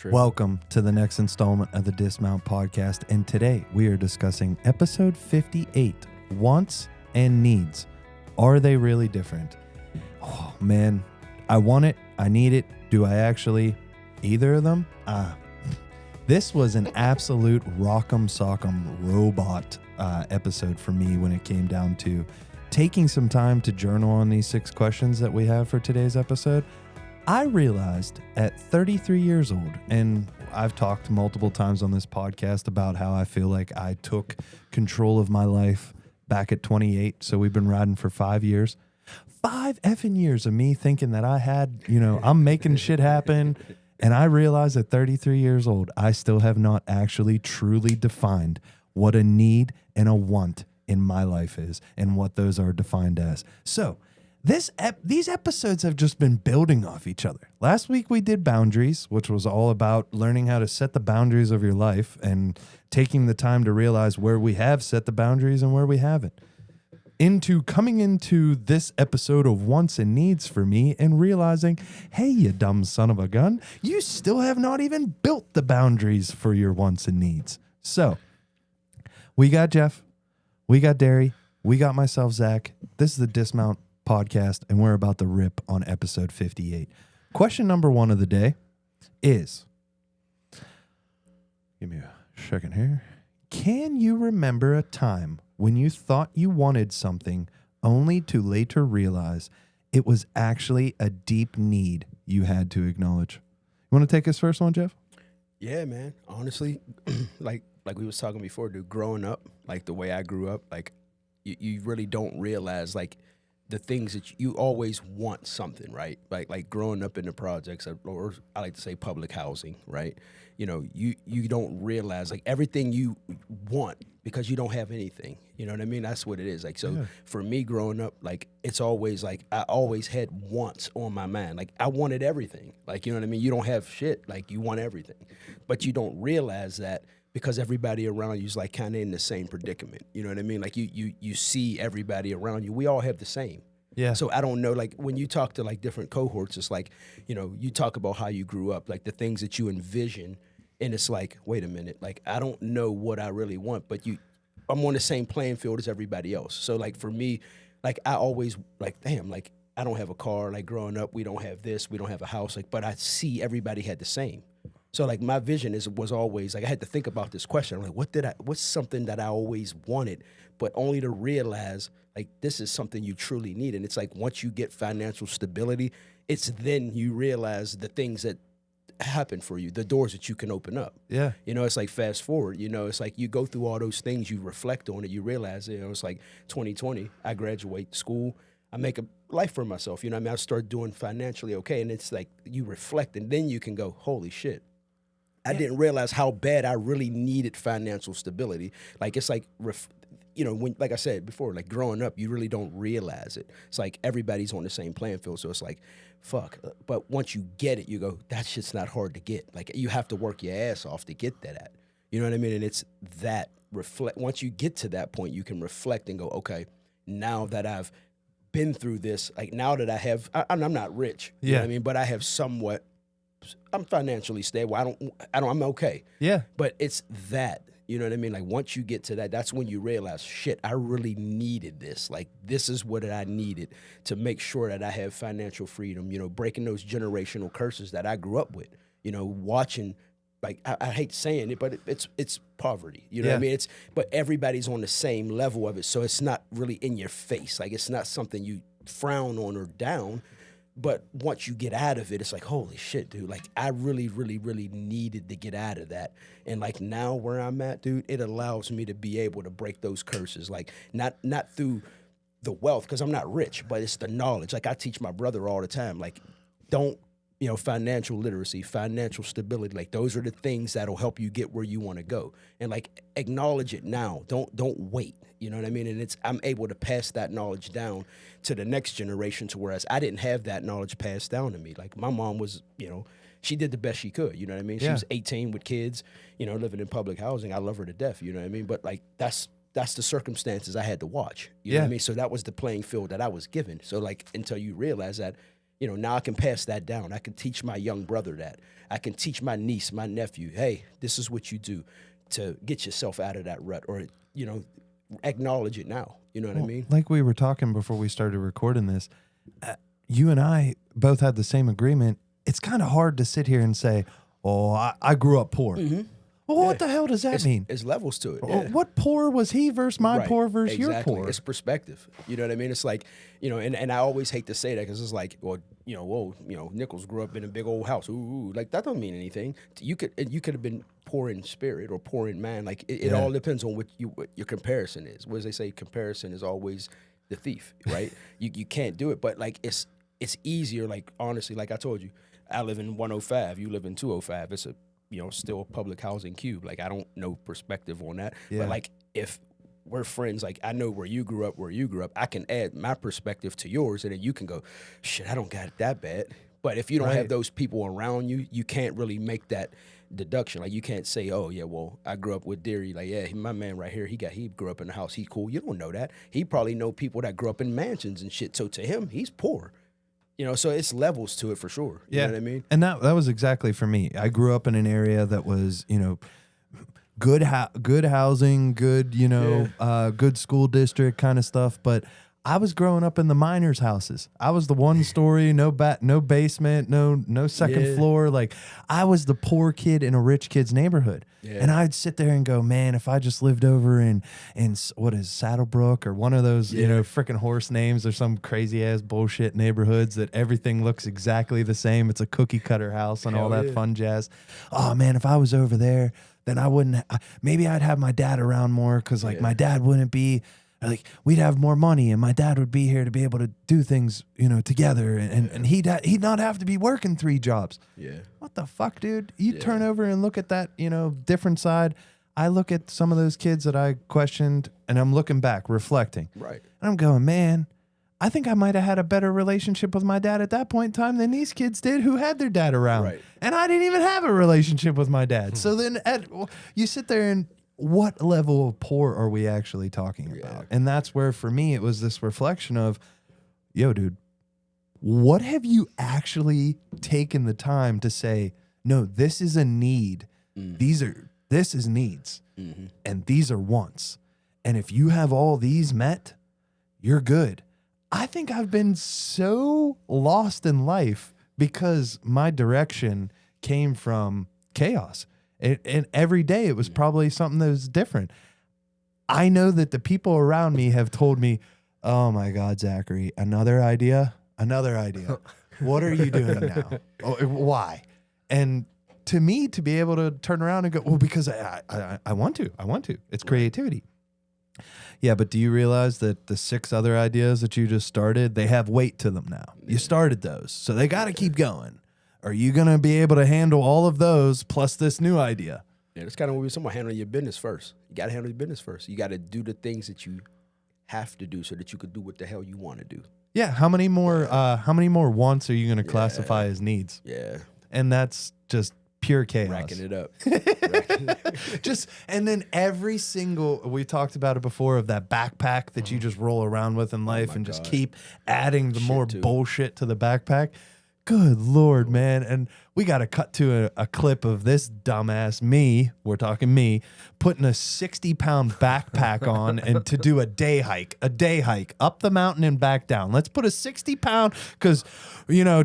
True. Welcome to the next installment of the Dismount Podcast, and today we are discussing episode 58, Wants and Needs. Are they really different? Oh man, I want it, I need it. Do I actually? Either of them? This was an absolute rock'em sock'em robot episode for me when it came down to taking some time to journal on these 6 questions that we have for today's episode. I realized at 33 years old, and I've talked multiple times on this podcast about how I feel like I took control of my life back at 28. So we've been riding for 5 years. 5 effing years of me thinking that I had, I'm making shit happen. And I realized at 33 years old, I still have not actually truly defined what a need and a want in my life is and what those are defined as. So these episodes have just been building off each other. Last week we did boundaries, which was all about learning how to set the boundaries of your life and taking the time to realize where we have set the boundaries and where we haven't. Coming into this episode of Wants and Needs for me and realizing, hey, you dumb son of a gun, you still have not even built the boundaries for your wants and needs. So we got Jeff, we got Derry, we got myself, Zach. This is the Dismount Podcast, and we're about to rip on episode 58. Question number 1 of the day is, give me a second here. Can you remember a time when you thought you wanted something only to later realize it was actually a deep need you had to acknowledge? You want to take this first one, Jeff? Yeah, man. Honestly, like we was talking before, dude, growing up, like the way I grew up, like you really don't realize like the things that you always want something, right? Like growing up in the projects, or I like to say public housing, right? You don't realize like everything you want because you don't have anything. You know what I mean? That's what it is. Like, so yeah. For me growing up, like it's always like I always had wants on my mind. Like I wanted everything. Like, you know what I mean? You don't have shit. Like you want everything, but you don't realize that because everybody around you is like kind of in the same predicament. You know what I mean? Like you see everybody around you. We all have the same. Yeah. So I don't know, like when you talk to like different cohorts, it's like, you talk about how you grew up, like the things that you envision. And it's like, wait a minute, like I don't know what I really want, but I'm on the same playing field as everybody else. So like for me, like I always like, damn, like I don't have a car. Like growing up, we don't have this, we don't have a house. Like, but I see everybody had the same. So like my vision was always like I had to think about this question. I'm like, what's something that I always wanted, but only to realize like this is something you truly need. And it's like once you get financial stability, it's then you realize the things that happen for you, the doors that you can open up. Yeah. It's like fast forward, it's like you go through all those things, you reflect on it, you realize, it's like 2020, I graduate school, I make a life for myself. I start doing financially okay. And it's like you reflect and then you can go, holy shit. I didn't realize how bad I really needed financial stability. Like, it's like, when, like I said before, like growing up, you really don't realize it. It's like everybody's on the same playing field. So it's like, fuck. But once you get it, you go, that shit's not hard to get. Like, you have to work your ass off to get that at. You know what I mean? And it's that once you get to that point, you can reflect and go, okay, now that I've been through this, like now that I'm not rich, you know what I mean? But I have I'm financially stable. I'm okay. Yeah. But it's that, you know what I mean? Like once you get to that, that's when you realize, shit, I really needed this. Like this is what I needed to make sure that I have financial freedom, breaking those generational curses that I grew up with, watching, like I hate saying it, but it's poverty. You know what I mean? But everybody's on the same level of it. So it's not really in your face. Like it's not something you frown on or down. But once you get out of it, it's like, holy shit, dude. Like, I really, really, really needed to get out of that. And, like, now where I'm at, dude, it allows me to be able to break those curses. Like, not through the wealth, because I'm not rich, but it's the knowledge. Like, I teach my brother all the time, like, don't, financial literacy, financial stability, like, those are the things that'll help you get where you want to go. And, like, acknowledge it now. Don't wait. You know what I mean? And I'm able to pass that knowledge down to the next generation, to whereas I didn't have that knowledge passed down to me. Like my mom was, she did the best she could. You know what I mean? She was 18 with kids, living in public housing. I love her to death. You know what I mean? But like that's the circumstances I had to watch. You know what I mean? So that was the playing field that I was given. So like until you realize that, now I can pass that down. I can teach my young brother that. I can teach my niece, my nephew, hey, this is what you do to get yourself out of that rut, or, acknowledge it now. You know what I mean? Like we were talking before we started recording this, you and I both had the same agreement. It's kind of hard to sit here and say, oh, I grew up poor. Well, what the hell does that mean? It's levels to it. Yeah. What poor was he versus my poor versus your poor? It's perspective. You know what I mean? It's like, and I always hate to say that because it's like, well, Nichols grew up in a big old house. Ooh, like that don't mean anything. You could have been poor in spirit or poor in mind. Like it all depends on what your comparison is. What as they say, comparison is always the thief, right? you can't do it, but like it's easier. Like honestly, like I told you, I live in 105. You live in 205. It's a still a public housing cube. Like, I don't know perspective on that. Yeah. But, like, if we're friends, like, I know where you grew up, I can add my perspective to yours, and then you can go, shit, I don't got it that bad. But if you don't have those people around you, you can't really make that deduction. Like, you can't say, oh, yeah, well, I grew up with Deary. Like, yeah, my man right here, he grew up in the house. He's cool. You don't know that. He probably know people that grew up in mansions and shit. So, to him, he's poor. So it's levels to it for sure. You know what I mean? And that was exactly for me. I grew up in an area that was, good housing, good, good school district kind of stuff. But I was growing up in the miners' houses. I was the one story, no basement, no second floor. Like, I was the poor kid in a rich kid's neighborhood. Yeah. And I'd sit there and go, man, if I just lived over in what is Saddlebrook or one of those, freaking horse names or some crazy ass bullshit neighborhoods that everything looks exactly the same. It's a cookie cutter house and all that fun jazz. Oh man, if I was over there, then I wouldn't, maybe I'd have my dad around more because like my dad wouldn't be, like we'd have more money and my dad would be here to be able to do things, together and he'd not have to be working 3 jobs. Yeah. What the fuck, dude? You turn over and look at that, different side. I look at some of those kids that I questioned and I'm looking back, reflecting. Right. And I'm going, man, I think I might have had a better relationship with my dad at that point in time than these kids did who had their dad around. Right. And I didn't even have a relationship with my dad. So then you sit there and what level of poor are we actually talking about? And that's where, for me, it was this reflection of, yo, dude, what have you actually taken the time to say, no, this is a need. This is needs. And these are wants. And if you have all these met, you're good. I think I've been so lost in life because my direction came from chaos. And every day it was probably something that was different. I know that the people around me have told me, oh my God, Zachary, another idea. What are you doing now? Why? And to me, to be able to turn around and go, well, because I want to. It's creativity. Yeah, but do you realize that the 6 other ideas that you just started, they have weight to them now? You started those, so they got to keep going. Are you going to be able to handle all of those plus this new idea? Yeah, that's kind of what we were talking about, handling your business first. You got to handle your business first. You got to do the things that you have to do so that you could do what the hell you want to do. Yeah, how many more wants are you going to classify as needs? Yeah. And that's just pure chaos. Racking it up. And then every single, we talked about it before, of that backpack that you just roll around with in life and just keep adding the more bullshit to the backpack. Good Lord, man. And we got to cut to a clip of this dumbass, we're talking me, putting a 60-pound backpack on and to do a day hike up the mountain and back down. Let's put a 60-pound, because,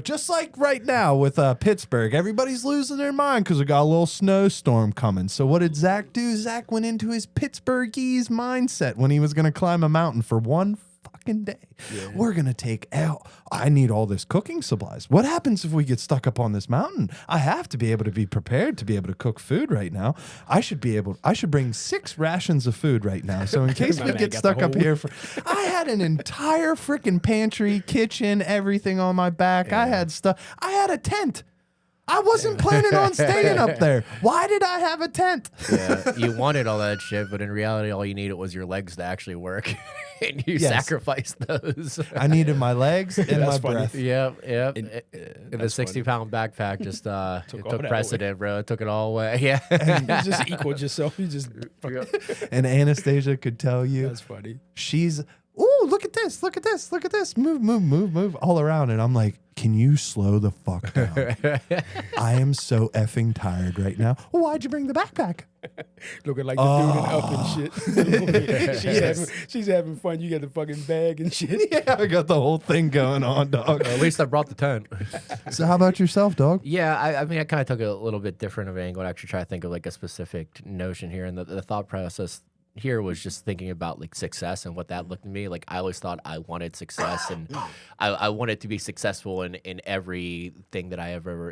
just like right now with Pittsburgh, everybody's losing their mind because we got a little snowstorm coming. So what did Zach do? Zach went into his Pittsburghese mindset when he was going to climb a mountain for one fucking day. Yeah. We're going to take out, I need all this cooking supplies. What happens if we get stuck up on this mountain? I have to be able to be prepared to be able to cook food right now. I should bring 6 rations of food right now. So in case we get stuck up here, I had an entire freaking pantry, kitchen, everything on my back. Yeah. I had stuff. I had a tent. I wasn't planning on staying up there. Why did I have a tent? Yeah, you wanted all that shit, but in reality, all you needed was your legs to actually work. And you sacrificed those. I needed my legs and my breath. Yep. And the 60-pound backpack just took precedent, away. Bro. It took it all away. Yeah. And you just equaled yourself. You just And Anastasia could tell you. That's funny. She's, ooh, look at this. this, look at this, look at this, move all around. And I'm like, can you slow the fuck down? I am so effing tired right now. Well, why'd you bring the backpack? Looking like the dude in Up and shit. she's having fun. You got the fucking bag and shit. Yeah, I got the whole thing going on, dog. At least I brought the tent. So how about yourself, dog? Yeah, I mean, I kind of took a little bit different of an angle and actually try to think of like a specific notion here. And the thought process here was just thinking about like success and what that looked to me. Like I always thought I wanted success and I wanted to be successful in everything that I ever,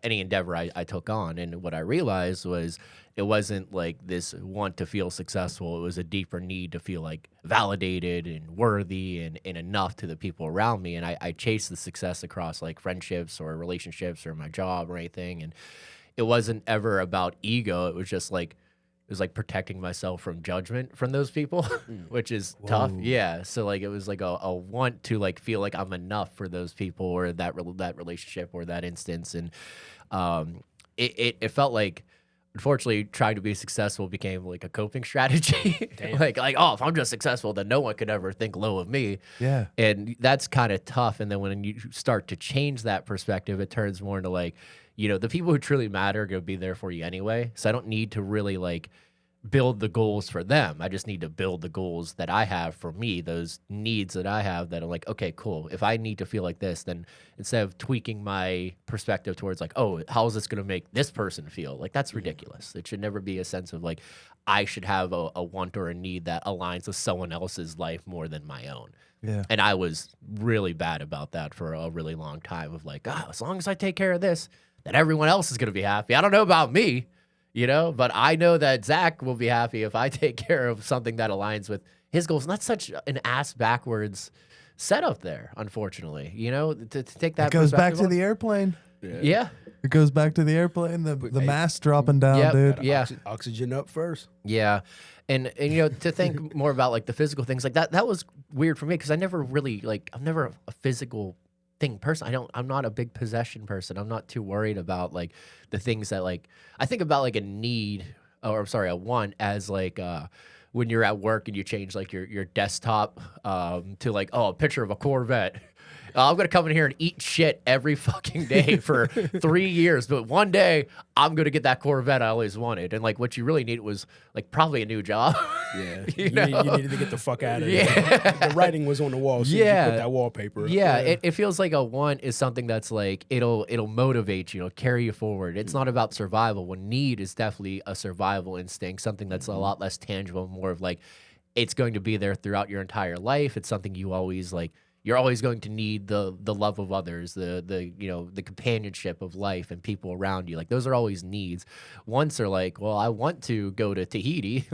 any endeavor I took on. And what I realized was it wasn't like this want to feel successful. It was a deeper need to feel like validated and worthy and enough to the people around me. And I chased the success across like friendships or relationships or my job or anything. And it wasn't ever about ego. It was just like, it was like protecting myself from judgment from those people, which is tough. Yeah. So like it was like a want to like feel like I'm enough for those people or that relationship or that instance. And it felt like, unfortunately, trying to be successful became like a coping strategy. like oh, if I'm just successful, then no one could ever think low of me. Yeah. And that's kind of tough. And then when you start to change that perspective, it turns more into like, the people who truly matter are going to be there for you anyway. So I don't need to really like build the goals for them. I just need to build the goals that I have for me, those needs that I have that are like, okay, cool. If I need to feel like this, then instead of tweaking my perspective towards like, oh, how is this going to make this person feel? Like that's ridiculous. It should never be a sense of like, I should have a want or a need that aligns with someone else's life more than my own. Yeah. And I was really bad about that for a really long time of like, as long as I take care of this, then everyone else is going to be happy. I don't know about me, but I know that Zach will be happy if I take care of something that aligns with his goals. And that's such an ass backwards setup there, unfortunately, to take that. It goes back to the airplane. Yeah. It goes back to the airplane, the mask dropping down, dude. Yeah. Oxygen up first. Yeah. And to think more about like the physical things like that was weird for me because I never really I'm never a physical thing person. I'm not a big possession person. I'm not too worried about like the things that like I think about like a want as like when you're at work and you change like your desktop to like, a picture of a Corvette. I'm going to come in here and eat shit every fucking day for 3 years. But one day, I'm going to get that Corvette I always wanted. And, like, what you really need was, like, probably a new job. Yeah. you needed to get the fuck out of there. The writing was on the wall. So you put that wallpaper up. Yeah. It feels like a want is something that's, like, it'll motivate you. It'll carry you forward. It's not about survival. When need is definitely a survival instinct, something that's a lot less tangible, more of, like, it's going to be there throughout your entire life. It's something you always, like, you're always going to need the love of others, the companionship of life and people around you. Like those are always needs. Wants are like, well, I want to go to Tahiti,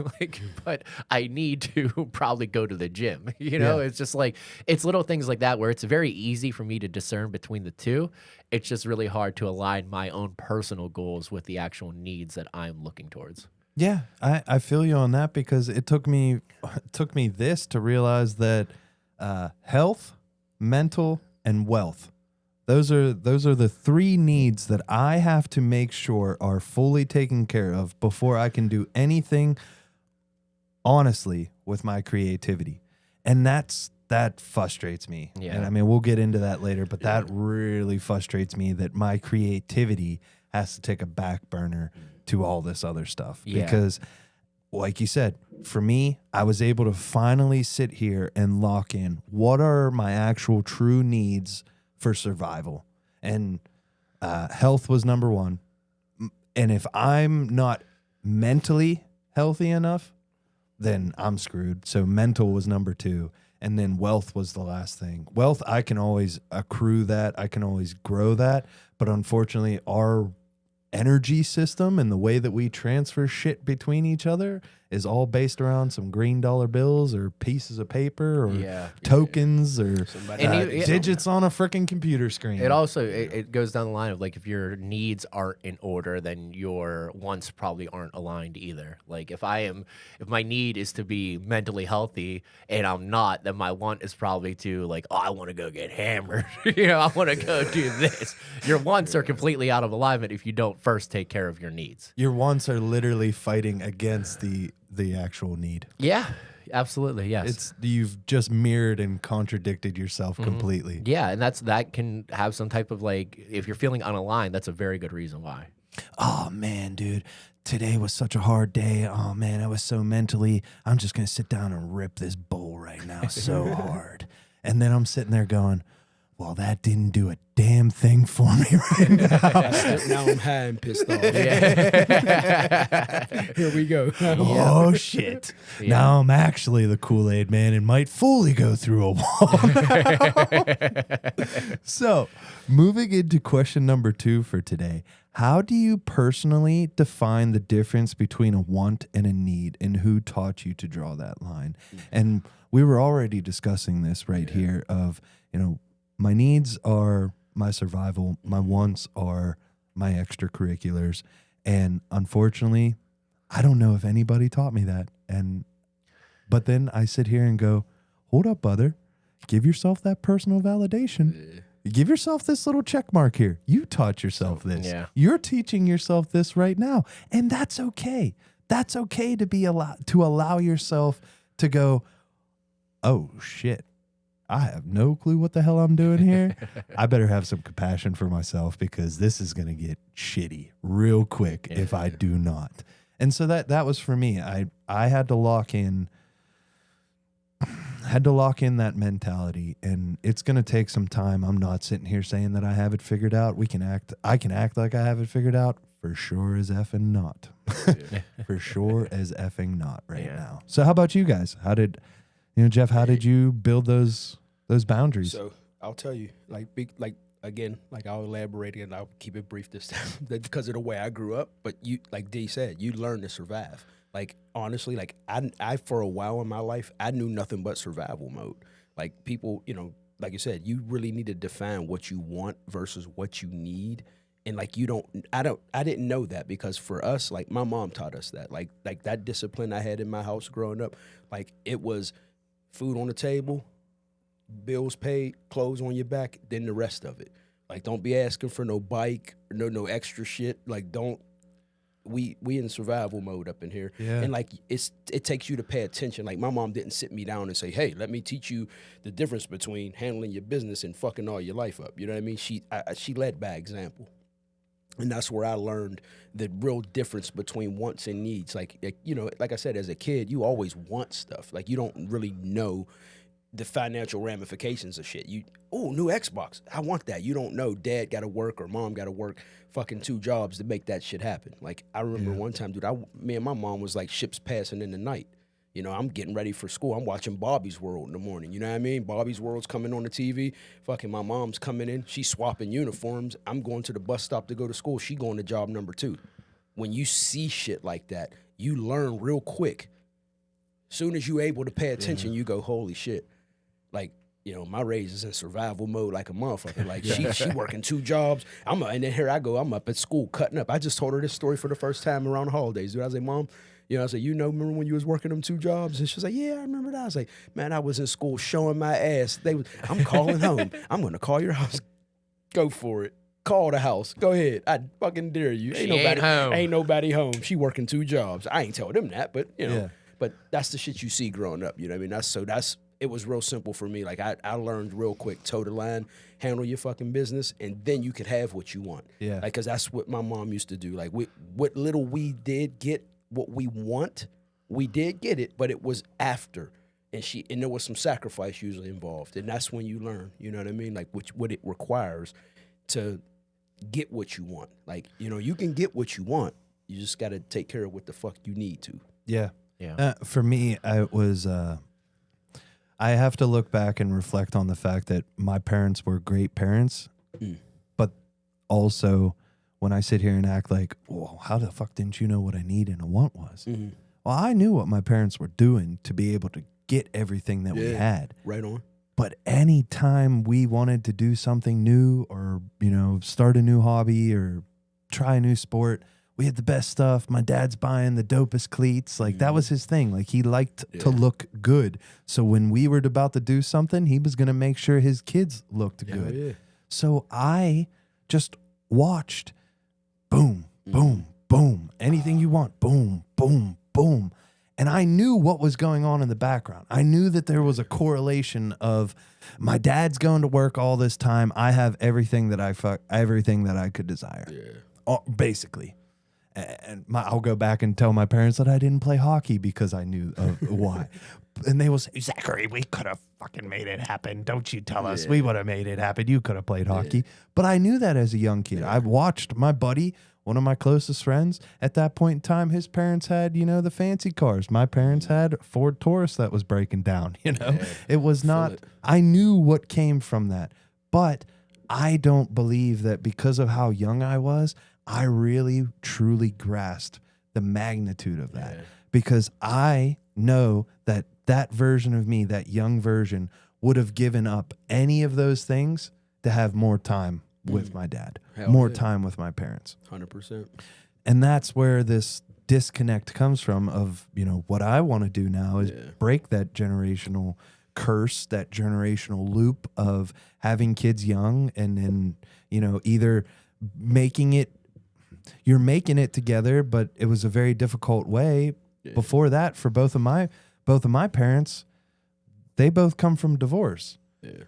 but I need to probably go to the gym. It's just like it's little things like that where it's very easy for me to discern between the two. It's just really hard to align my own personal goals with the actual needs that I'm looking towards. Yeah, I feel you on that because it took me this to realize that health, mental, and wealth. Those are the three needs that I have to make sure are fully taken care of before I can do anything honestly with my creativity. And that frustrates me. Yeah. And I mean, we'll get into that later, but that really frustrates me that my creativity has to take a back burner to all this other stuff. Yeah. Because like you said, for me, I was able to finally sit here and lock in what are my actual true needs for survival. And health was number one. And if I'm not mentally healthy enough, then I'm screwed. So mental was number two. And then wealth was the last thing. Wealth, I can always accrue that. I can always grow that. But unfortunately, our energy system and the way that we transfer shit between each other is all based around some green dollar bills or pieces of paper or tokens or digits on a freaking computer screen. It also it goes down the line of like if your needs aren't in order, then your wants probably aren't aligned either. Like if my need is to be mentally healthy and I'm not, then my want is probably to like, I want to go get hammered. I want to go do this. Your wants are completely out of alignment if you don't first take care of your needs. Your wants are literally fighting against the actual need. Yeah. absolutely, yes. You've just mirrored and contradicted yourself completely. Yeah, and that can have some type of like, if you're feeling unaligned, that's a very good reason why. Oh man, dude, today was such a hard day. Oh man, I was so mentally, I'm just going to sit down and rip this bowl right now so hard. And then I'm sitting there going, well, that didn't do a damn thing for me right now. Now I'm high and pissed off. Here we go. Oh shit. Now I'm actually the Kool-Aid man and might fully go through a wall. So, moving into question number 2 for today. How do you personally define the difference between a want and a need, and who taught you to draw that line? And we were already discussing this right here of, my needs are my survival. My wants are my extracurriculars. And unfortunately, I don't know if anybody taught me that. But then I sit here and go, hold up, brother. Give yourself that personal validation. Give yourself this little check mark here. You taught yourself this. Yeah. You're teaching yourself this right now. And that's okay. That's okay to allow yourself to go, oh, shit. I have no clue what the hell I'm doing here. I better have some compassion for myself because this is going to get shitty real quick if I do not. And so that was for me. I had to lock in that mentality, and it's going to take some time. I'm not sitting here saying that I have it figured out. I can act like I have it figured out. For sure as effing not. For sure as effing not right now. So how about you guys? Jeff, how did you build those boundaries? So I'll tell you, again, I'll elaborate and I'll keep it brief this time because of the way I grew up. But you, like D said, you learn to survive. Like, honestly, like I for a while in my life, I knew nothing but survival mode. Like, people, like you said, you really need to define what you want versus what you need. And like, I didn't know that because for us, like my mom taught us that, like that discipline I had in my house growing up, like it was food on the table, bills paid, clothes on your back, then the rest of it. Like, don't be asking for no bike, no extra shit. Like, we in survival mode up in here. Yeah. And like, it takes you to pay attention. Like, my mom didn't sit me down and say, hey, let me teach you the difference between handling your business and fucking all your life up. You know what I mean? She led by example. And that's where I learned the real difference between wants and needs. Like I said, as a kid, you always want stuff. Like, you don't really know the financial ramifications of shit. New Xbox. I want that. You don't know dad got to work or mom got to work fucking 2 jobs to make that shit happen. Like, I remember one time, dude, me and my mom was like ships passing in the night. I'm getting ready for school. I'm watching Bobby's World in the morning. You know what I mean? Bobby's World's coming on the TV. Fucking my mom's coming in. She's swapping uniforms. I'm going to the bus stop to go to school. She going to job number 2. When you see shit like that, you learn real quick. Soon as you're able to pay attention, you go, holy shit. Like, my raise is in survival mode like a motherfucker. Like, she working 2 jobs. And then here I go. I'm up at school cutting up. I just told her this story for the first time around the holidays. Dude, I was like, Mom, I said, remember when you was working them 2 jobs? And she was like, yeah, I remember that. I was like, man, I was in school showing my ass. I'm calling home. I'm going to call your house. Go for it. Call the house. Go ahead. I fucking dare you. Ain't nobody home. She working 2 jobs. I ain't told them that, but, but that's the shit you see growing up. You know what I mean? It was real simple for me. Like, I learned real quick, toe the line, handle your fucking business, and then you could have what you want. Yeah. Like, because that's what my mom used to do. Like, what little we did get, what we want, we did get it, but it was after. And there was some sacrifice usually involved. And that's when you learn, you know what I mean? Like, what it requires to get what you want. Like, you can get what you want. You just got to take care of what the fuck you need to. Yeah. For me, I have to look back and reflect on the fact that my parents were great parents, but also when I sit here and act like, well, how the fuck didn't you know what I need and a want was? Mm-hmm. Well, I knew what my parents were doing to be able to get everything that we had. Right on. But anytime we wanted to do something new or, start a new hobby or try a new sport, we had the best stuff. My dad's buying the dopest cleats. Like, that was his thing. Like, he liked to look good. So when we were about to do something, he was going to make sure his kids looked good. Yeah. So I just watched, boom, boom, boom. Anything you want, boom, boom, boom. And I knew what was going on in the background. I knew that there was a correlation of my dad's going to work all this time. I have everything that everything that I could desire. Yeah. Basically. And I'll go back and tell my parents that I didn't play hockey because I knew of why. And they will say, Zachary, we could have fucking made it happen. Don't you tell us. We would have made it happen. You could have played hockey. But I knew that as a young kid. I watched my buddy, one of my closest friends, at that point in time, his parents had, the fancy cars. My parents had a Ford Taurus that was breaking down, It was not, I knew what came from that. But I don't believe that because of how young I was, I really, truly grasped the magnitude of that. Because I know that version of me, that young version, would have given up any of those things to have more time with my dad, more time with my parents. 100%. And that's where this disconnect comes from of, what I want to do now is break that generational curse, that generational loop of having kids young and then, either you're making it together, but it was a very difficult way. Before that, for both of my parents, they both come from divorce. Yeah.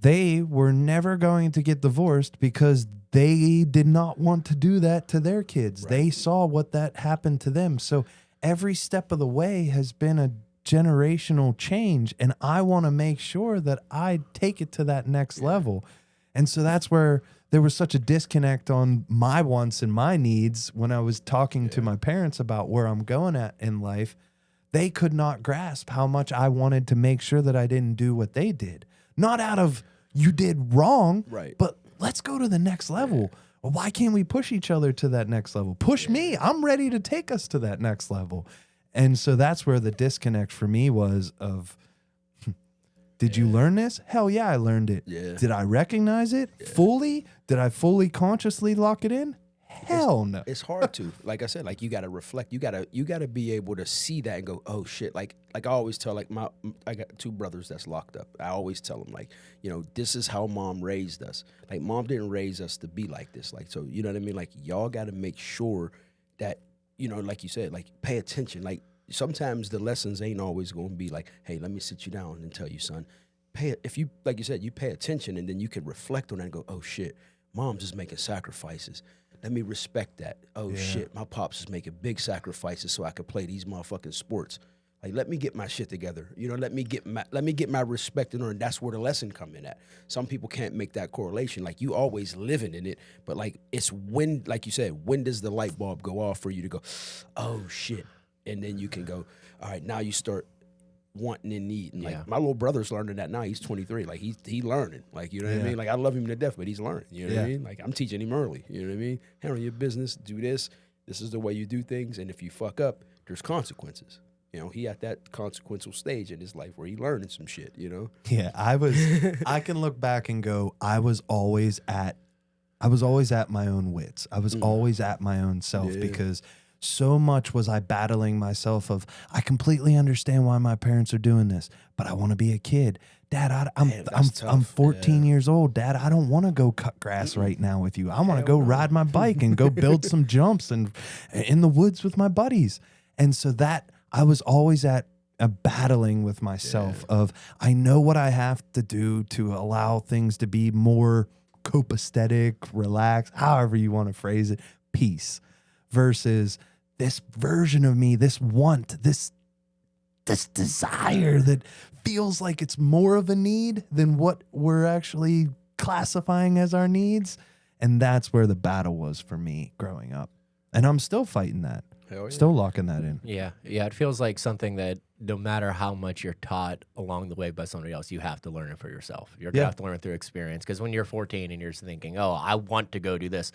They were never going to get divorced because they did not want to do that to their kids. Right. They saw what that happened to them. So every step of the way has been a generational change, and I want to make sure that I take it to that next level. And so that's where there was such a disconnect on my wants and my needs when I was talking to my parents about where I'm going at in life. They could not grasp how much I wanted to make sure that I didn't do what they did. Not out of you did wrong, but let's go to the next level. Well, why can't we push each other to that next level? Push me. I'm ready to take us to that next level. And so that's where the disconnect for me was of, did you learn this? Hell yeah, I learned it. Yeah. Did I recognize it fully? Did I fully consciously lock it in? Hell no. It's hard to. Like I said, like you got to reflect. You got to be able to see that and go, oh shit. Like I always tell, like I got two brothers that's locked up. I always tell them, like, this is how mom raised us. Like mom didn't raise us to be like this. Like, so you know what I mean? Like y'all got to make sure that, like you said, like pay attention. Like sometimes the lessons ain't always going to be like, hey, let me sit you down and tell you, son. If you, like you said, you pay attention and then you can reflect on that and go, oh shit, mom's just making sacrifices. Let me respect that. Oh shit, my pops is making big sacrifices so I could play these motherfucking sports. Like, let me get my shit together. Let me get my respect in order. And that's where the lesson come in at. Some people can't make that correlation. Like you always living in it, but like it's when, like you said, when does the light bulb go off for you to go, oh shit, and then you can go, all right, now you start wanting and needing. Like my little brother's learning that now. He's 23. Like he learning. Like, you know what I mean? Like I love him to death, but he's learning. You know what I mean? Like I'm teaching him early. You know what I mean? Handle your business, do this. This is the way you do things. And if you fuck up, there's consequences. He at that consequential stage in his life where he learning some shit, Yeah, I can look back and go, I was always at my own wits. I was always at my own self because so much was I battling myself of, I completely understand why my parents are doing this, but I want to be a kid. Dad, I'm 14 years old. Dad, I don't want to go cut grass right now with you. I want to go ride my bike and go build some jumps and in the woods with my buddies. And so that I was always at a battling with myself of, I know what I have to do to allow things to be more copacetic, relaxed, however you want to phrase it, peace, versus this version of me, this want, this desire that feels like it's more of a need than what we're actually classifying as our needs. And that's where the battle was for me growing up. And I'm still fighting that. Still locking that in. Yeah. It feels like something that no matter how much you're taught along the way by somebody else, you have to learn it for yourself. You're going to have to learn it through experience. Because when you're 14 and you're thinking, oh, I want to go do this,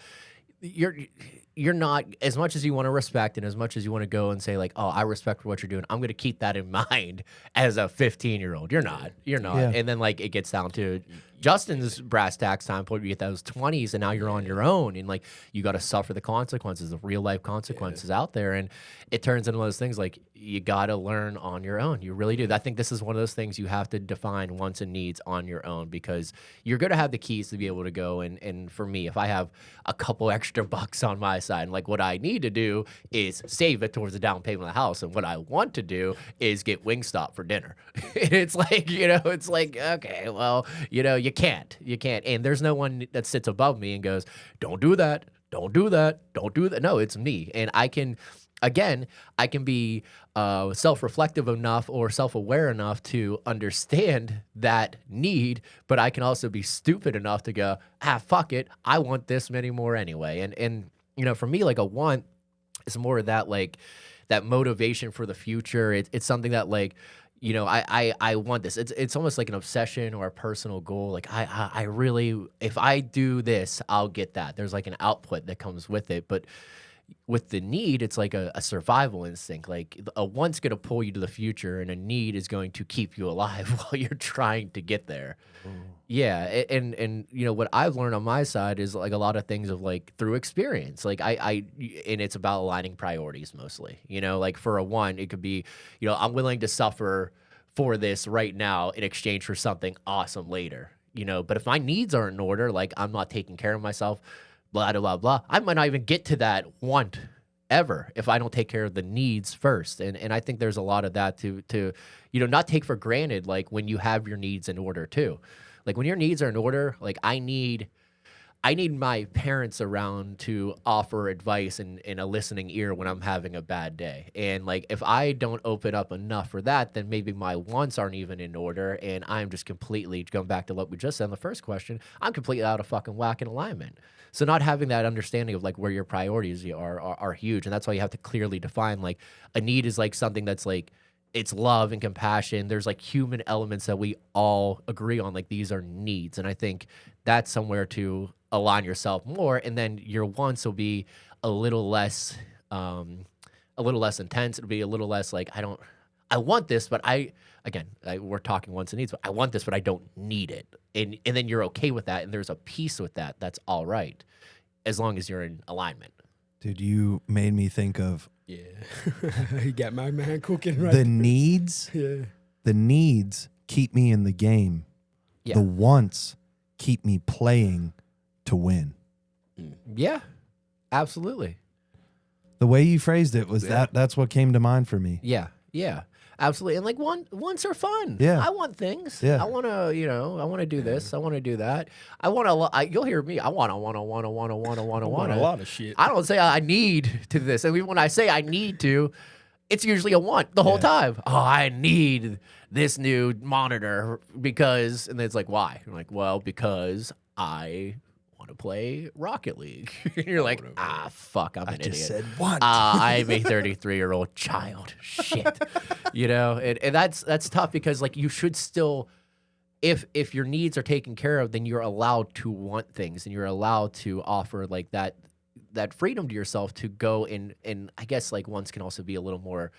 you're not, as much as you want to respect and as much as you want to go and say like, oh, I respect what you're doing, I'm going to keep that in mind as a 15-year-old. You're not. Yeah. And then like it gets down to Justin's brass tacks time point, you get those 20s, and now you're on your own, and like you got to suffer the consequences, the real life consequences out there, and it turns into one of those things like you got to learn on your own. You really do. I think this is one of those things you have to define wants and needs on your own, because you're going to have the keys to be able to go. And for me, if I have a couple extra bucks on my side, and like what I need to do is save it towards the down payment of the house, and what I want to do is get Wingstop for dinner. It's like, it's like, okay, well, you can't, and there's no one that sits above me and goes, don't do that, don't do that, don't do that. No, it's me, and I can be self-reflective enough or self-aware enough to understand that need, but I can also be stupid enough to go, fuck it, I want this many more anyway. And for me, like a want is more of that, like that motivation for the future. It's something that like, I want this. It's almost like an obsession or a personal goal. Like I really, if I do this, I'll get that. There's like an output that comes with it, but with the need, it's like a survival instinct. Like a want's going to pull you to the future, and a need is going to keep you alive while you're trying to get there. Yeah, and what I've learned on my side is like a lot of things of like through experience. Like and it's about aligning priorities mostly. Like for a want, it could be, I'm willing to suffer for this right now in exchange for something awesome later. But if my needs aren't in order, like I'm not taking care of myself, blah, blah, blah, blah, I might not even get to that want ever if I don't take care of the needs first. And I think there's a lot of that to not take for granted, like when you have your needs in order too. Like when your needs are in order, like I need my parents around to offer advice and a listening ear when I'm having a bad day. And like if I don't open up enough for that, then maybe my wants aren't even in order, and I'm just completely, going back to what we just said in the first question, I'm completely out of fucking whack in alignment. So not having that understanding of like where your priorities are huge. And that's why you have to clearly define, like a need is like something that's like, it's love and compassion. There's like human elements that we all agree on. Like these are needs. And I think that's somewhere to align yourself more. And then your wants will be a little less intense. It'll be a little less like, I want this, but we're talking wants and needs, but I want this, but I don't need it. And then you're okay with that. And there's a peace with that. That's all right. As long as you're in alignment. Dude, you made me think of you got my man cooking right. The needs. Yeah. The needs keep me in the game. Yeah. The wants keep me playing to win. Yeah, absolutely. The way you phrased it was that's what came to mind for me. Yeah, absolutely. And like wants are fun. Yeah. I want things. Yeah. I want to, I want to do this. I want to do that. I want to, you'll hear me. I want a lot of shit. I don't say I need to do this. And when I say I need to, it's usually a want the whole time. Oh, I need this new monitor because, and then it's like, why? I'm like, well, because I want to play Rocket League. And you're like, fuck, I'm an idiot. I just said what? I'm a 33-year-old child. Shit. And that's tough because like you should still, if your needs are taken care of, then you're allowed to want things and you're allowed to offer like that freedom to yourself to go and I guess like wants can also be a little more,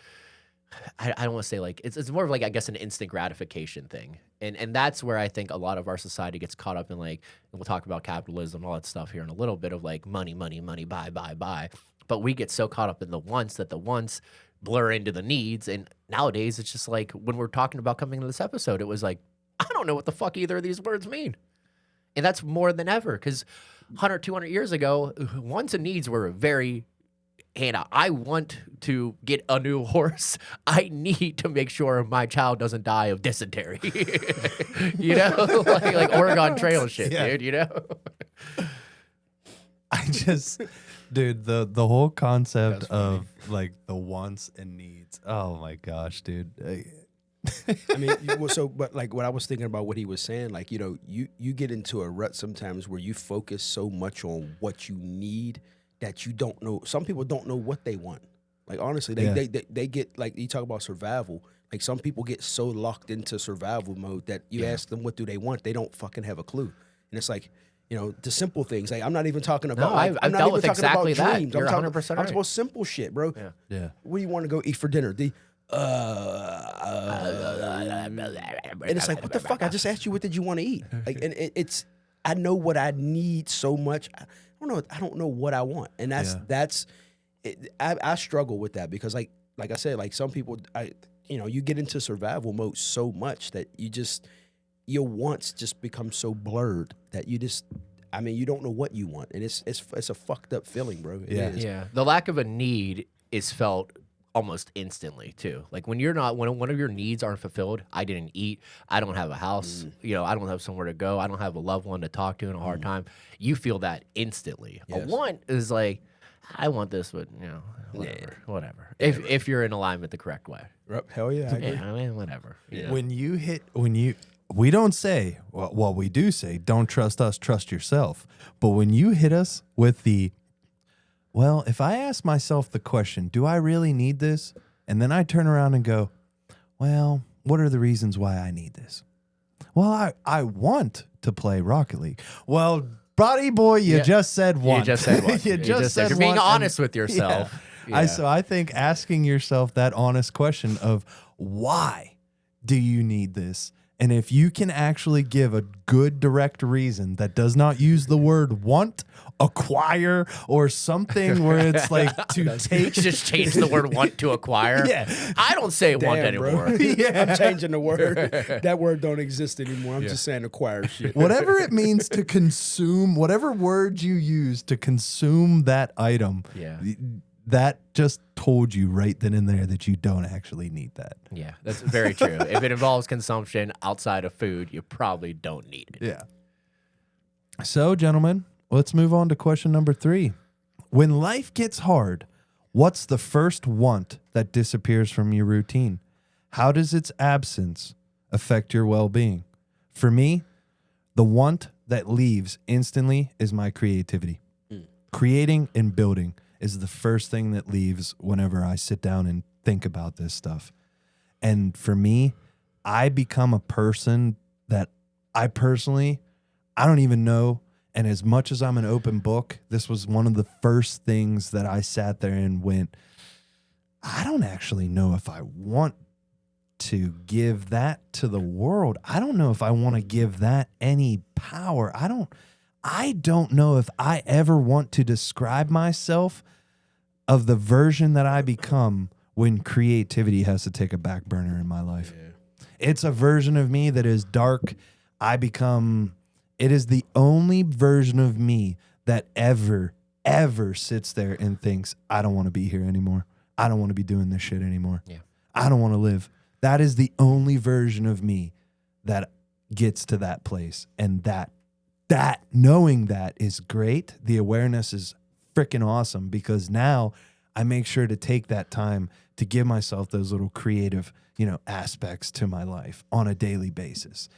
I don't want to say like, it's more of like, I guess, an instant gratification thing. And that's where I think a lot of our society gets caught up in like, and we'll talk about capitalism and all that stuff here in a little bit of like money, buy. But we get so caught up in the wants that the wants blur into the needs. And nowadays it's just like, when we're talking about coming to this episode, it was like, I don't know what the fuck either of these words mean. And that's more than ever because 100, 200 years ago, wants and needs were very, Hannah, I want to get a new horse. I need to make sure my child doesn't die of dysentery. like Oregon Trail shit, dude, I just, dude, the whole concept of like the wants and needs. Oh my gosh, dude. I mean, but like what I was thinking about what he was saying, like, you get into a rut sometimes where you focus so much on what you need that you don't know. Some people don't know what they want. Like, honestly, they get, like, you talk about survival. Like, some people get so locked into survival mode that you ask them what do they want, they don't fucking have a clue. And it's like, the simple things. Like, I'm not even talking about. No, I've dealt with exactly that. Dreams. You're I'm 100% talking about simple shit, bro. Yeah. Where do you want to go eat for dinner? and it's like, what the fuck? I just asked you, what did you want to eat? Like, and it's, I know what I need so much. I don't know what I want, and that's, I struggle with that because like I said, like some people, you get into survival mode so much that your wants just become so blurred that you don't know what you want, and it's a fucked up feeling, bro. It is. Yeah. The lack of a need is felt almost instantly too. Like when one of your needs aren't fulfilled, I didn't eat, I don't have a house, I don't have somewhere to go, I don't have a loved one to talk to in a hard time. You feel that instantly. Yes. A want is like, I want this, but whatever. If you're in alignment the correct way. Hell yeah, I agree. Yeah, I mean, whatever. We don't say, well, we do say, don't trust us, trust yourself. But when you hit us with well, if I ask myself the question, do I really need this? And then I turn around and go, well, what are the reasons why I need this? Well, I want to play Rocket League. Well, buddy boy, you just said one. You just said one. you just said you're being one, honest with yourself. Yeah. So I think asking yourself that honest question of why do you need this? And if you can actually give a good direct reason that does not use the word want, acquire, or something where it's like to take. Just change the word want to acquire. Yeah. I don't say want anymore. Yeah. I'm changing the word. That word don't exist anymore. I'm just saying acquire shit. Whatever it means to consume, whatever word you use to consume that item. Yeah. That just told you right then and there that you don't actually need that. Yeah, that's very true. If it involves consumption outside of food, you probably don't need it. Yeah. So, gentlemen, let's move on to question number 3. When life gets hard, what's the first want that disappears from your routine? How does its absence affect your well-being? For me, the want that leaves instantly is my creativity. Creating and building is the first thing that leaves whenever I sit down and think about this stuff. And for me, I become a person that I don't even know. And as much as I'm an open book, this was one of the first things that I sat there and went, I don't actually know if I want to give that to the world. I don't know if I want to give that any power. I don't know if I ever want to describe myself of the version that I become when creativity has to take a back burner in my life. Yeah. It's a version of me that is dark. It is the only version of me that ever sits there and thinks, I don't want to be here anymore. I don't want to be doing this shit anymore. Yeah. I don't want to live. That is the only version of me that gets to that place. And that knowing that is great. The awareness is freaking awesome because now I make sure to take that time to give myself those little creative, aspects to my life on a daily basis.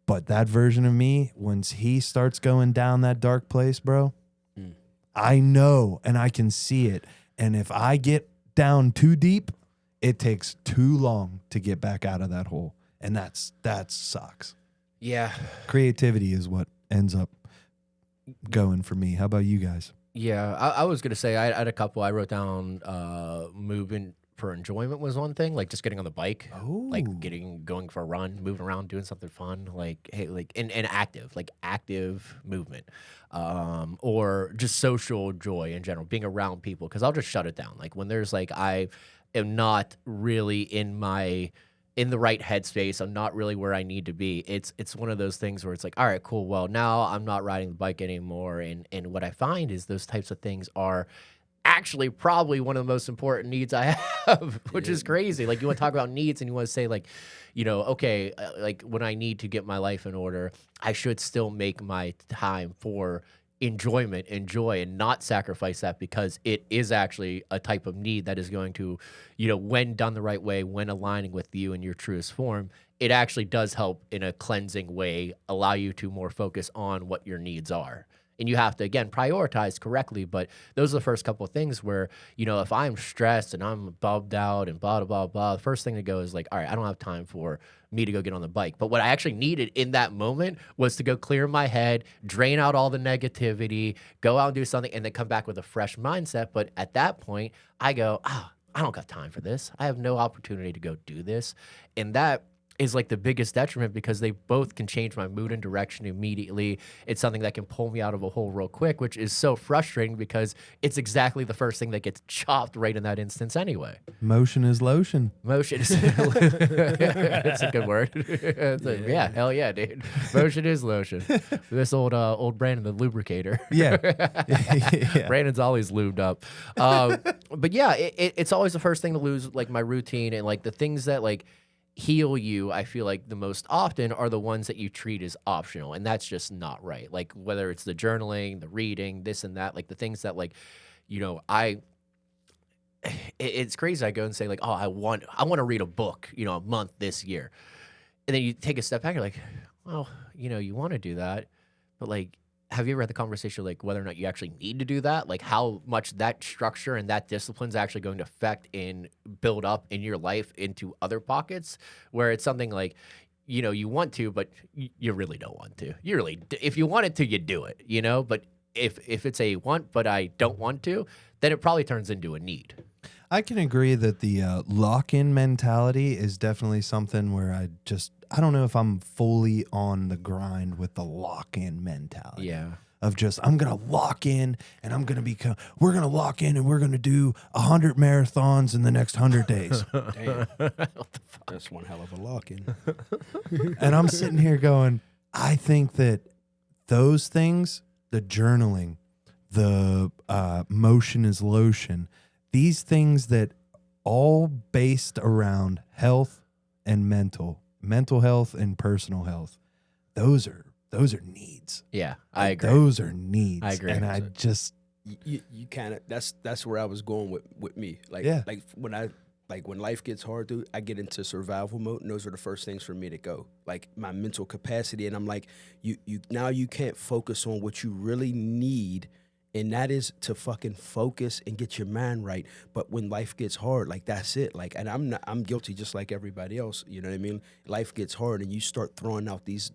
But that version of me, once he starts going down that dark place, bro, I know and I can see it. And if I get down too deep, it takes too long to get back out of that hole. And that sucks. Yeah. Creativity is what ends up going for me. How about you guys? Yeah, I was going to say I had a couple. I wrote down moving for enjoyment was one thing, like just getting on the bike, like going for a run, moving around, doing something fun, and active movement, or just social joy in general, being around people. Because I'll just shut it down. Like when there's I am not really in the right headspace. I'm not really where I need to be. It's one of those things where it's like, all right, cool. Well, now I'm not riding the bike anymore. And what I find is those types of things are actually probably one of the most important needs I have, which is crazy. Like you want to talk about needs and you want to say okay, when I need to get my life in order, I should still make my time for enjoyment and joy and not sacrifice that because it is actually a type of need that is going to, when done the right way, when aligning with you in your truest form, it actually does help in a cleansing way, allow you to more focus on what your needs are. And you have to, again, prioritize correctly. But those are the first couple of things where, if I'm stressed and I'm bummed out and blah, blah, blah, blah, the first thing to go is all right, I don't have time for me to go get on the bike. But what I actually needed in that moment was to go clear my head, drain out all the negativity, go out and do something, and then come back with a fresh mindset. But at that point, I go, I don't got time for this. I have no opportunity to go do this. And that is like the biggest detriment because they both can change my mood and direction immediately. It's something that can pull me out of a hole real quick, which is so frustrating because it's exactly the first thing that gets chopped right in that instance anyway. Motion is lotion. Motion is it's a good word. Yeah, hell yeah, dude. Motion is lotion. This old Brandon, the lubricator. Yeah. Yeah. Brandon's always lubed up. But yeah, it's always the first thing to lose, like my routine and like the things that like heal you. I feel like the most often are the ones that you treat as optional, and that's just not right. Like whether it's the journaling, the reading, this and that, like the things that like, you know, it's crazy. I go and say like, oh, I want to read a book, you know, a month this year, and then you take a step back. You're like, well, you know, you want to do that, but like, have you ever had the conversation like whether or not you actually need to do that? Like how much that structure and that discipline is actually going to affect and build up in your life into other pockets where it's something like, you know, you want to, but you really don't want to. You really, if you wanted to, you do it, you know, but if it's a want, but I don't want to, then it probably turns into a need. I can agree that the lock-in mentality is definitely something where I don't know if I'm fully on the grind with the lock-in mentality. Yeah. Of just, I'm going to lock in and we're going to lock in and we're going to do 100 marathons in the next 100 days. Damn. That's one hell of a lock-in. And I'm sitting here going, I think that those things, the journaling, the motion is lotion, these things that all based around health and mental health and personal health, those are needs. Yeah, I agree. Those are needs. I agree. And I just you kind of that's where I was going with me. Like Yeah. like when life gets hard, dude, I get into survival mode, and those are the first things for me to go. Like my mental capacity, and I'm like, you now you can't focus on what you really need. And that is to fucking focus and get your mind right. But when life gets hard, like that's it. Like, and I'm guilty just like everybody else. You know what I mean? Life gets hard, and you start throwing out these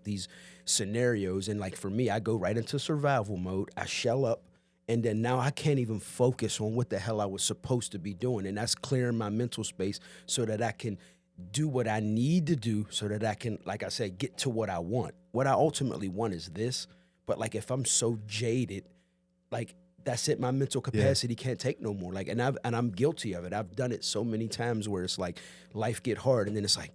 scenarios. And like for me, I go right into survival mode. I shell up, and then now I can't even focus on what the hell I was supposed to be doing. And that's clearing my mental space so that I can do what I need to do, so that I can, like I said, get to what I want. What I ultimately want is this. But like if I'm so jaded, like that's it. My mental capacity can't take no more. Like, and I'm guilty of it. I've done it so many times where it's like life get hard, and then it's like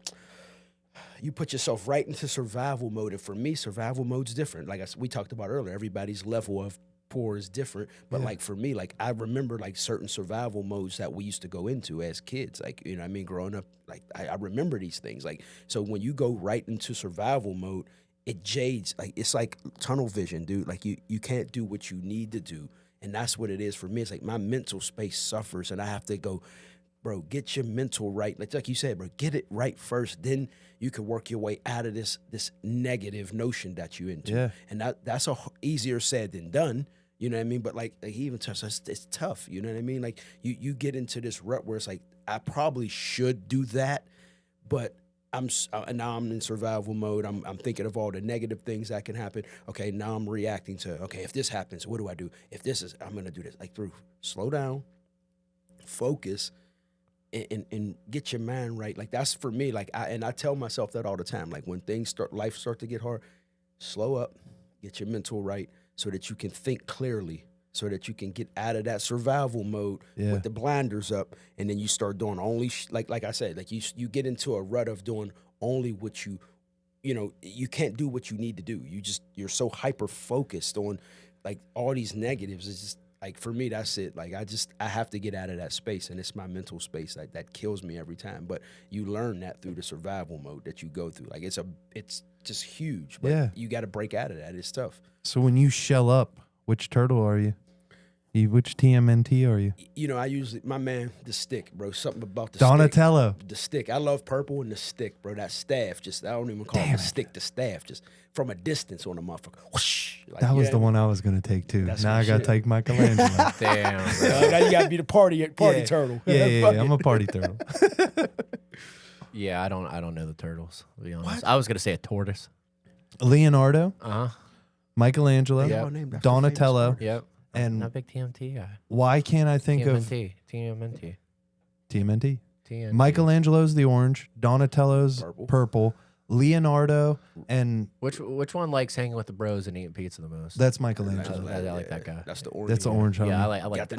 you put yourself right into survival mode. And for me, survival mode's different. Like we talked about earlier, everybody's level of poor is different. But like for me, like I remember like certain survival modes that we used to go into as kids. Like, you know what I mean? Growing up, like I remember these things. Like, so when you go right into survival mode, it jades. Like it's like tunnel vision, dude. Like you can't do what you need to do. And that's what it is for me. It's like my mental space suffers, and I have to go, bro, get your mental right. Like you said, bro, get it right first. Then you can work your way out of this negative notion that you're into. Yeah. And that's easier said than done. You know what I mean? But like he even tells us it's tough. You know what I mean? Like you get into this rut where it's like, I probably should do that, but now I'm in survival mode. I'm thinking of all the negative things that can happen. Okay, now I'm reacting to, okay, if this happens, what do I do? If this is, I'm going to do this. Like slow down, focus, and get your mind right. Like that's for me. Like I tell myself that all the time. Like when life start to get hard, slow up, get your mental right so that you can think clearly, so that you can get out of that survival mode with the blinders up, and then you start doing only like I said, like you get into a rut of doing only what you know, you can't do what you need to do. You're so hyper focused on like all these negatives. It's just like for me, that's it. Like I have to get out of that space, and it's my mental space that kills me every time. But you learn that through the survival mode that you go through. Like it's just huge. But you got to break out of that. It's tough. So when you shell up, which turtle are you? Which TMNT are you? You know, I usually, my man, the stick, bro. Something about the Donatello. stick. The stick. I love purple and the stick, bro. That staff, I don't even call it the stick, the staff. Just from a distance on the motherfucker. Whoosh, like, that was the one I was going to take, too. That's now I got to take Michelangelo. Damn, bro. Now you got to be the party turtle. Yeah, I'm a party turtle. Yeah, I don't know the turtles, to be honest. I was going to say a tortoise. Leonardo. Uh-huh. Michelangelo. Yep. Donatello. Yep. And not a big TMT guy. why can't I think of TMNT. TMNT. TNT. Michelangelo's the orange, Donatello's purple, Leonardo, and Which one likes hanging with the bros and eating pizza the most? that's Michelangelo. I like that guy. That's the orange. That's the orange. Homie. Yeah, I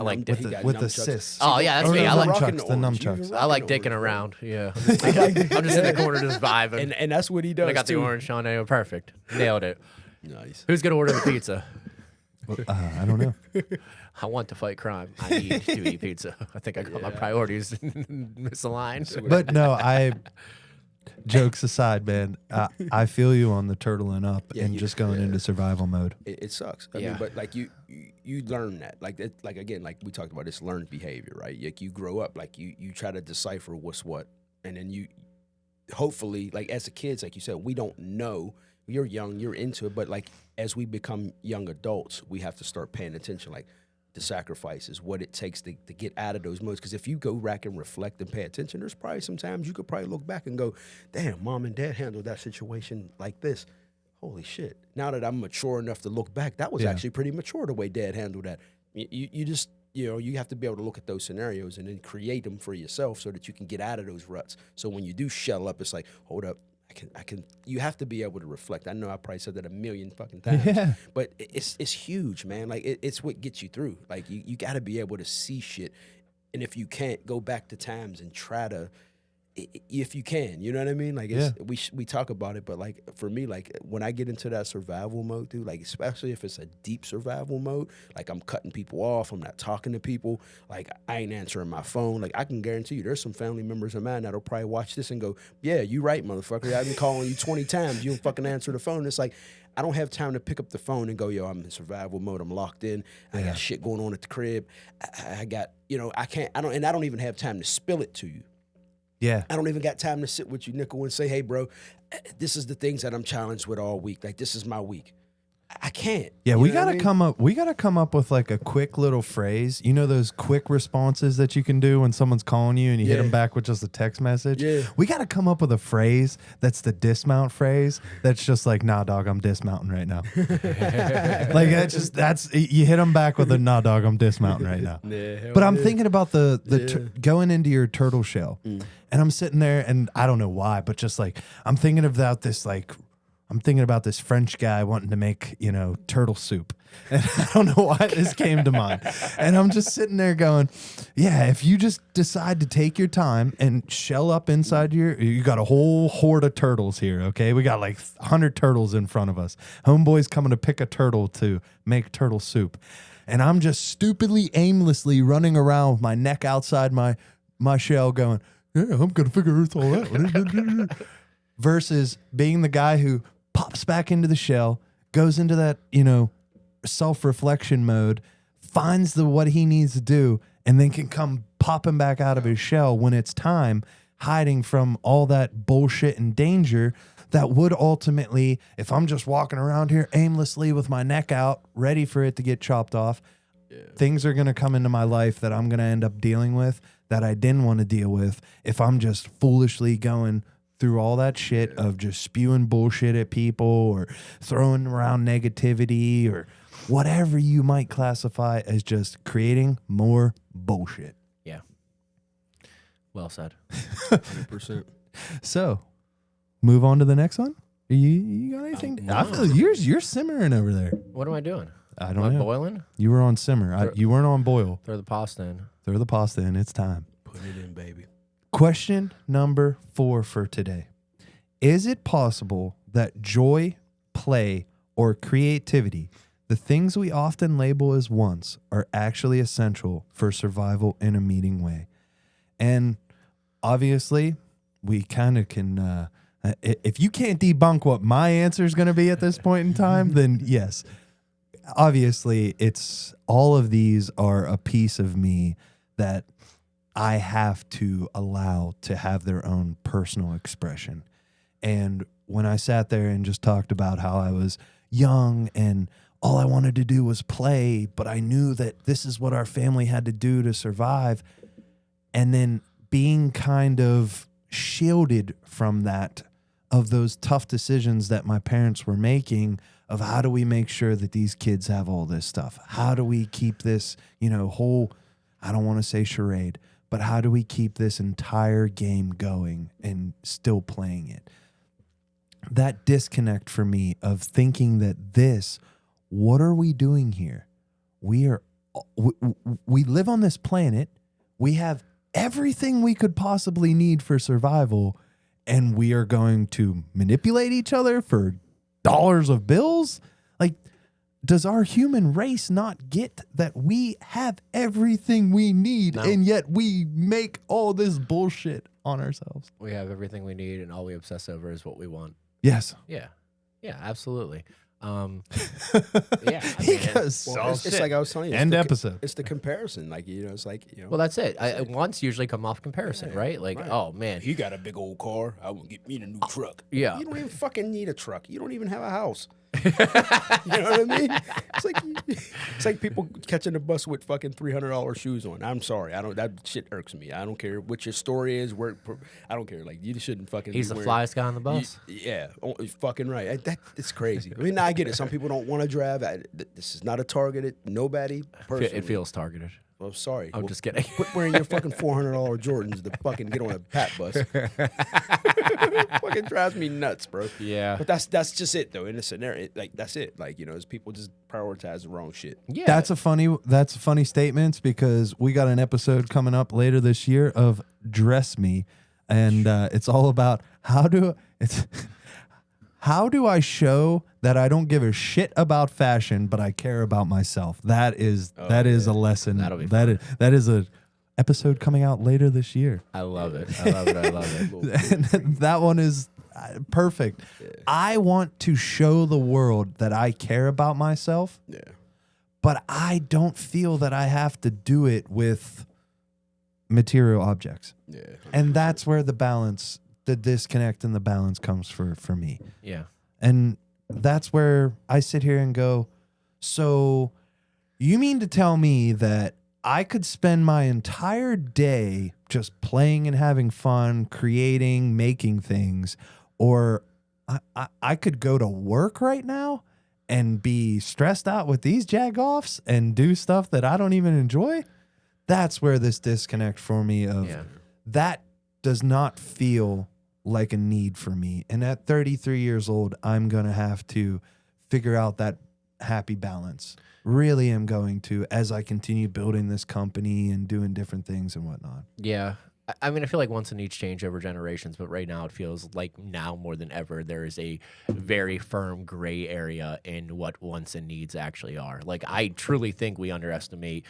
like Dick. with the cis. Oh yeah, that's Or me. the I like nunchucks. The nunchucks. I like dicking around. Yeah, I'm just in the corner just vibing. And that's what he does. I got the too. orange Sean A. Perfect. Nailed it. Nice. Who's gonna order the pizza? I don't know. I want to fight crime. I need to eat pizza. I think I got my priorities misaligned. But no, jokes aside, man, I feel you on the turtling up and just going into survival mode. It sucks. I mean, but like you learn that. Like again, like we talked about this learned behavior, right? Like you grow up, like you try to decipher what's what, and then you hopefully, like as a kids, like you said, we don't know. You're young, you're into it, but like as we become young adults, we have to start paying attention, like the sacrifices, what it takes to get out of those modes. Because if you go back and reflect and pay attention, there's probably sometimes you could probably look back and go, damn, mom and dad handled that situation like this. Holy shit. Now that I'm mature enough to look back, that was actually pretty mature the way dad handled that. You just, you have to be able to look at those scenarios and then create them for yourself so that you can get out of those ruts. So when you do shell up, it's like, hold up. I can. You have to be able to reflect. I know I probably said that a million fucking times, but it's huge, man. Like it's what gets you through. Like you got to be able to see shit, and if you can't, go back to times and try to, if you can, you know what I mean? Like we talk about it, but like for me, like when I get into that survival mode, dude, like especially if it's a deep survival mode, like I'm cutting people off, I'm not talking to people, like I ain't answering my phone. Like I can guarantee you, there's some family members of mine that'll probably watch this and go, "Yeah, you right, motherfucker. I've been calling you 20 times. You don't fucking answer the phone." It's like I don't have time to pick up the phone and go, "Yo, I'm in survival mode. I'm locked in. I got shit going on at the crib. I got, I don't even have time to spill it to you." Yeah. I don't even got time to sit with you, Nickel, and say, hey, bro, this is the things that I'm challenged with all week. Like, this is my week. I can't. Yeah, we gotta come up with like a quick little phrase. You know those quick responses that you can do when someone's calling you and you hit them back with just a text message? Yeah. We gotta come up with a phrase that's the dismount phrase that's just like, nah, dog, I'm dismounting right now. Like that's you hit them back with a nah, dog, I'm dismounting right now. But I'm thinking about the going into your turtle shell. And I'm sitting there and I don't know why, but just like I'm thinking about this French guy wanting to make, turtle soup. And I don't know why this came to mind. And I'm just sitting there going, yeah, if you just decide to take your time and shell up inside you got a whole horde of turtles here, okay? We got like 100 turtles in front of us. Homeboy's coming to pick a turtle to make turtle soup. And I'm just stupidly, aimlessly running around with my neck outside my shell going, yeah, I'm going to figure it all out. Versus being the guy who pops back into the shell, goes into that, self-reflection mode, finds what he needs to do, and then can come popping back out of his shell when it's time, hiding from all that bullshit and danger that would ultimately, if I'm just walking around here aimlessly with my neck out, ready for it to get chopped off, things are going to come into my life that I'm going to end up dealing with that I didn't want to deal with if I'm just foolishly going through all that shit of just spewing bullshit at people or throwing around negativity or whatever you might classify as just creating more bullshit. Yeah. Well said. 100%. So, move on to the next one. You got anything? No. I feel you're simmering over there. What am I doing? I Am don't I know. boiling? You were on simmer. You weren't on boil. Throw the pasta in. Throw the pasta in. It's time. Put it in, baby. Question number 4 for today. Is it possible that joy, play, or creativity, the things we often label as wants, are actually essential for survival in a meeting way? And obviously, we kind of can, if you can't debunk what my answer is going to be at this point in time, then yes. Obviously, it's all of these are a piece of me that I have to allow to have their own personal expression. And when I sat there and just talked about how I was young and all I wanted to do was play, but I knew that this is what our family had to do to survive, and then being kind of shielded from that, of those tough decisions that my parents were making, of how do we make sure that these kids have all this stuff? How do we keep this, whole, I don't want to say charade, but how do we keep this entire game going and still playing it? That disconnect for me of thinking that what are we doing here? We live on this planet. We have everything we could possibly need for survival, and we are going to manipulate each other for dollars of bills? Like, does our human race not get that we have everything we need, No. and yet we make all this bullshit on ourselves? We have everything we need, and all we obsess over is what we want. Yes. Yeah, absolutely. Yeah, He goes, Well, it's like I was telling you. End it's episode. It's the comparison. Like, it's like, Well, that's it. Wants usually come off comparison, right? Like, right. oh man, he got a big old car. I will get me a new truck. yeah. You don't even fucking need a truck. You don't even have a house. You know what I mean? It's like people catching the bus with fucking $300 shoes on. I'm sorry. That shit irks me. I don't care what your story is. I don't care. Like, you shouldn't fucking. He's the flyest guy on the bus. Yeah, fucking right. It's crazy. I mean, I get it. Some people don't want to drive. This is not a targeted nobody person. It feels targeted. I'm sorry. I'm just kidding. Quit wearing your fucking $400 Jordans to fucking get on a pat bus. Fucking drives me nuts, bro. Yeah. But that's just it, though. In a scenario, like, that's it. Like, as people just prioritize the wrong shit. Yeah. That's a funny statement, because we got an episode coming up later this year of Dress Me, and it's all about how do I show that I don't give a shit about fashion, but I care about myself? That is a lesson. That'll be that is a episode coming out later this year. I love it. I love it. And that one is perfect. Yeah. I want to show the world that I care about myself, Yeah. but I don't feel that I have to do it with material objects. Yeah. And that's where the disconnect and the balance comes for me. Yeah. And that's where I sit here and go, so you mean to tell me that I could spend my entire day just playing and having fun, creating, making things, or I could go to work right now and be stressed out with these jagoffs and do stuff that I don't even enjoy? That's where this disconnect for me of that does not feel like a need for me. And at 33 years old, I'm going to have to figure out that happy balance. Really am going to, as I continue building this company and doing different things and whatnot. Yeah. I mean, I feel like wants and needs change over generations, but right now it feels like now more than ever, there is a very firm gray area in what wants and needs actually are. Like, I truly think we underestimate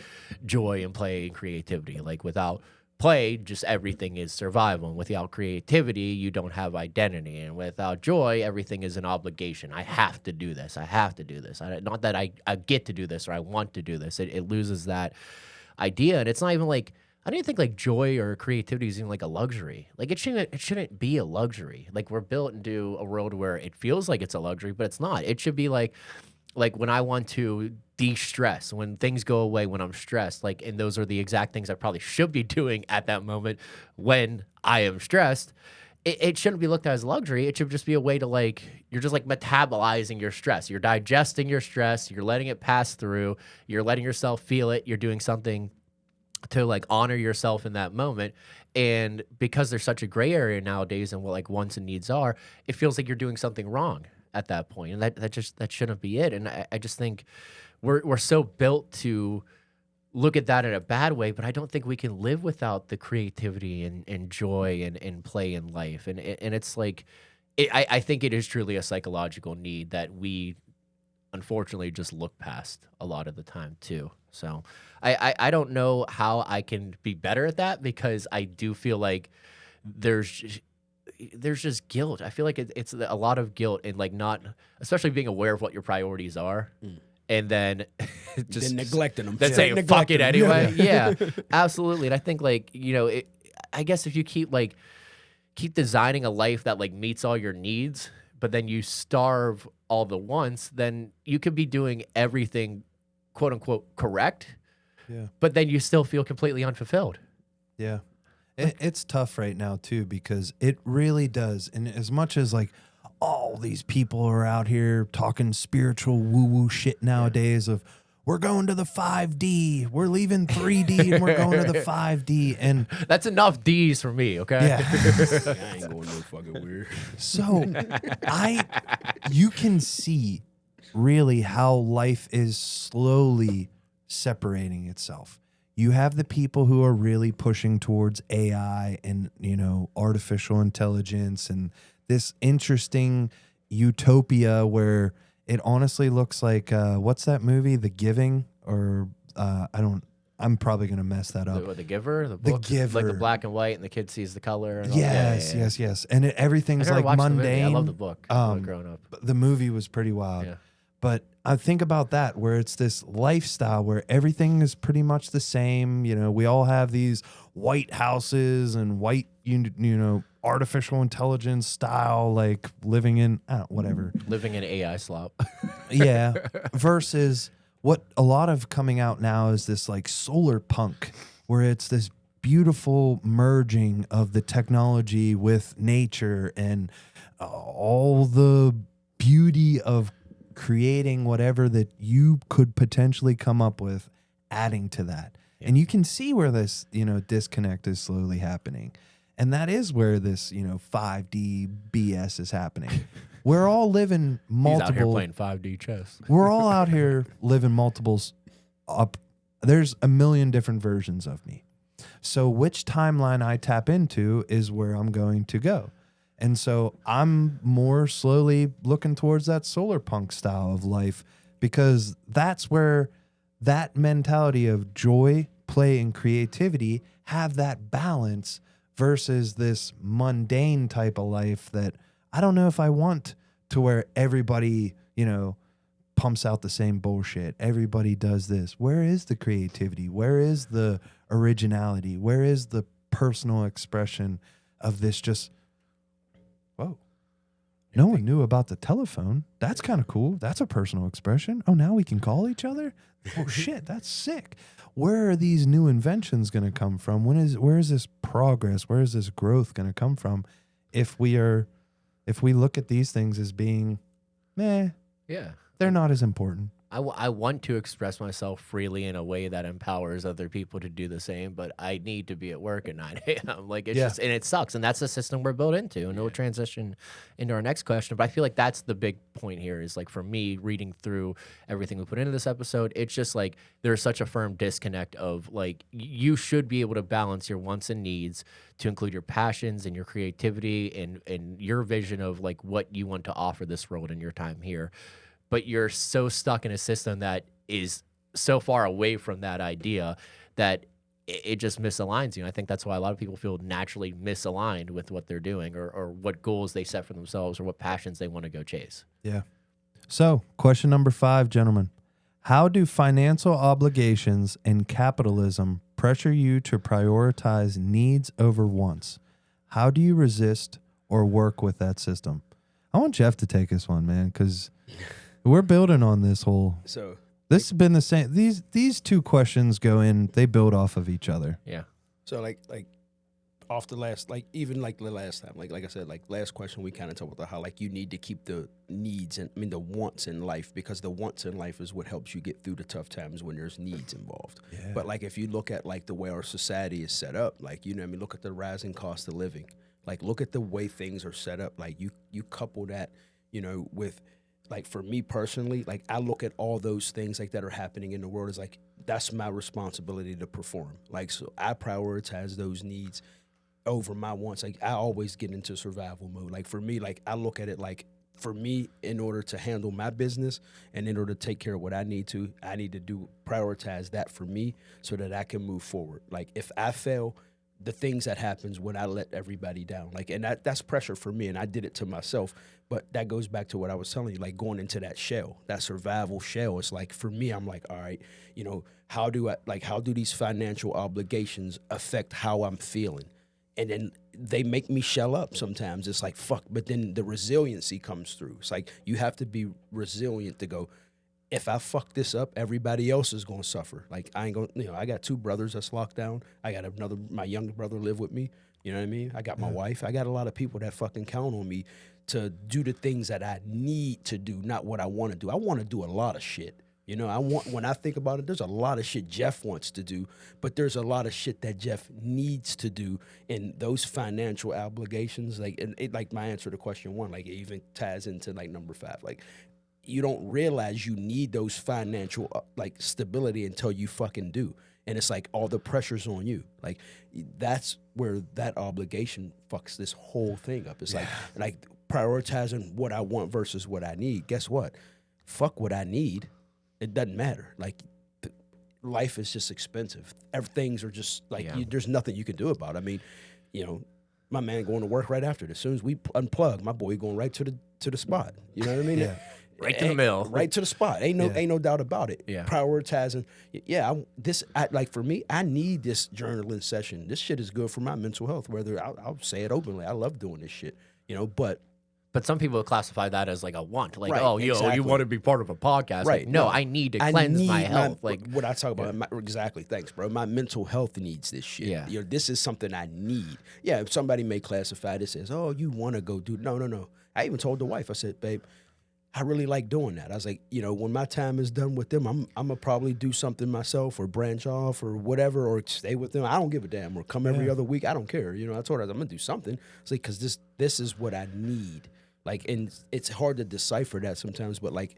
joy and play and creativity. Like, without play, just everything is survival. And without creativity, you don't have identity. And without joy, everything is an obligation. I have to do this. I have to do this. Not that I get to do this or I want to do this. It loses that idea. And it's not even like, I don't even think like joy or creativity is even like a luxury. Like, it shouldn't be a luxury. Like, we're built into a world where it feels like it's a luxury, but it's not. It should be like when I want to de-stress, when things go away, when I'm stressed, like, and those are the exact things I probably should be doing at that moment when I am stressed. It shouldn't be looked at as a luxury. It should just be a way to, like, you're just like metabolizing your stress. You're digesting your stress. You're letting it pass through. You're letting yourself feel it. You're doing something to, like, honor yourself in that moment. And because there's such a gray area nowadays and what, like, wants and needs are, it feels like you're doing something wrong at that point. And that shouldn't be it. And I just think we're so built to look at that in a bad way, but I don't think we can live without the creativity and joy and play in life. And it's like, I think it is truly a psychological need that we unfortunately just look past a lot of the time too. So I don't know how I can be better at that, because I do feel like there's just guilt. I feel like it's a lot of guilt and, like, not, especially being aware of what your priorities are. And then just neglecting them. Then saying fuck it anyway. Yeah, absolutely. And I think, like, I guess if you keep designing a life that, like, meets all your needs, but then you starve all the wants, then you could be doing everything quote unquote correct. Yeah. But then you still feel completely unfulfilled. Yeah. It's tough right now too, because it really does. And as much as, like, all these people are out here talking spiritual woo-woo shit nowadays of we're going to the 5D. We're leaving 3D and we're going to the 5D. And That's enough D's for me, okay? yeah. I ain't going no fucking weird. So you can see really how life is slowly separating itself. You have the people who are really pushing towards AI and, artificial intelligence and this interesting utopia where it honestly looks like, what's that movie? The Giving? Or I'm probably going to mess that up. The Giver? The book? Giver. Like the black and white and the kid sees the color. And Yes. And everything's like mundane. I love the book growing up. The movie was pretty wild. Yeah. But I think about that where it's this lifestyle where everything is pretty much the same. We all have these white houses and white, artificial intelligence style, like living in, whatever. Living in AI slop. Yeah. Versus what a lot of coming out now is this like solar punk where it's this beautiful merging of the technology with nature and all the beauty of creating whatever that you could potentially come up with, adding to that. Yeah. And you can see where this, disconnect is slowly happening. And that is where this, 5D BS is happening. We're all living multiple. He's out here playing 5D chess. We're all out here living multiples up. There's a million different versions of me. So which timeline I tap into is where I'm going to go. And so I'm more slowly looking towards that solar punk style of life because that's where that mentality of joy, play, and creativity have that balance versus this mundane type of life that I don't know if I want, to where everybody, pumps out the same bullshit. Everybody does this. Where is the creativity? Where is the originality? Where is the personal expression of this just... Whoa. No one knew about the telephone. That's kind of cool. That's a personal expression. Oh, now we can call each other? Oh, shit, that's sick. Where are these new inventions going to come from? Where is this progress? Where is this growth going to come from if we look at these things as being, yeah, they're not as important. I want to express myself freely in a way that empowers other people to do the same, but I need to be at work at 9 a.m. Like, it's just, and it sucks. And that's the system we're built into. And we'll transition into our next question. But I feel like that's the big point here is, like, for me, reading through everything we put into this episode, it's just like there's such a firm disconnect of, like, you should be able to balance your wants and needs to include your passions and your creativity and your vision of, like, what you want to offer this world in your time here. But you're so stuck in a system that is so far away from that idea that it just misaligns you. And I think that's why a lot of people feel naturally misaligned with what they're doing or what goals they set for themselves or what passions they want to go chase. Yeah. So, question number 5, gentlemen. How do financial obligations and capitalism pressure you to prioritize needs over wants? How do you resist or work with that system? I want Jeff to take this one, man, because... we're building on this whole. So this has been the same. These two questions go in. They build off of each other. Yeah. So like off the last, like even like the last time, like I said, like last question we kind of talked about how like you need to keep the needs and the wants in life, because the wants in life is what helps you get through the tough times when there's needs involved. Yeah. But like if you look at like the way our society is set up, like look at the rising cost of living, like look at the way things are set up. Like you couple that, with. Like for me personally, like I look at all those things like that are happening in the world as like that's my responsibility to perform. Like so I prioritize those needs over my wants. Like I always get into survival mode. Like for me, like I look at it like for me, in order to handle my business and in order to take care of what I need to prioritize that for me so that I can move forward. Like if I fail, the things that happens when I let everybody down, like, and that's pressure for me, and I did it to myself. But that goes back to what I was telling you, like going into that shell, that survival shell. It's like for me, I'm like, all right, how do these financial obligations affect how I'm feeling? And then they make me shell up sometimes. It's like fuck, but then the resiliency comes through. It's like you have to be resilient to go, if I fuck this up, everybody else is going to suffer. Like, I ain't going to, I got 2 brothers that's locked down. I got my younger brother live with me. You know what I mean? I got my wife. I got a lot of people that fucking count on me to do the things that I need to do, not what I want to do. I want to do a lot of shit, You know, when I think about it, there's a lot of shit Jeff wants to do, but there's a lot of shit that Jeff needs to do, and those financial obligations, like, and it, like my answer to question 1, like it even ties into like number 5, like you don't realize you need those financial like stability until you fucking do, and it's like all the pressure's on you. Like that's where that obligation fucks this whole thing up. It's like prioritizing what I want versus what I need. Guess what? Fuck what I need. It doesn't matter. Like, life is just expensive. Things are just like there's nothing you can do about it. I mean, you know, my man going to work right after this. As soon as we unplug, my boy going right to the spot. You know what I mean? Yeah. Right to the mill. Right to the spot. Ain't no doubt about it. Yeah. Prioritizing. Yeah. Like for me, I need this journaling session. This shit is good for my mental health. Whether I'll say it openly, I love doing this shit. You know, but some people classify that as like a want, like, right, oh, exactly. you want to be part of a podcast. Right. Like, no, I need to cleanse my health. Like what I talk about, exactly. Thanks, bro. My mental health needs this shit. Yeah. You know, this is something I need. Yeah, if somebody may classify this as, oh, you want to go do, no. I even told the wife, I said, babe, I really like doing that. I was like, you know, when my time is done with them, I'm gonna probably do something myself or branch off or whatever, or stay with them. I don't give a damn. Or come every other week. I don't care. You know, I told her I'm gonna do something. It's like, because this is what I need. Like, and it's hard to decipher that sometimes, but like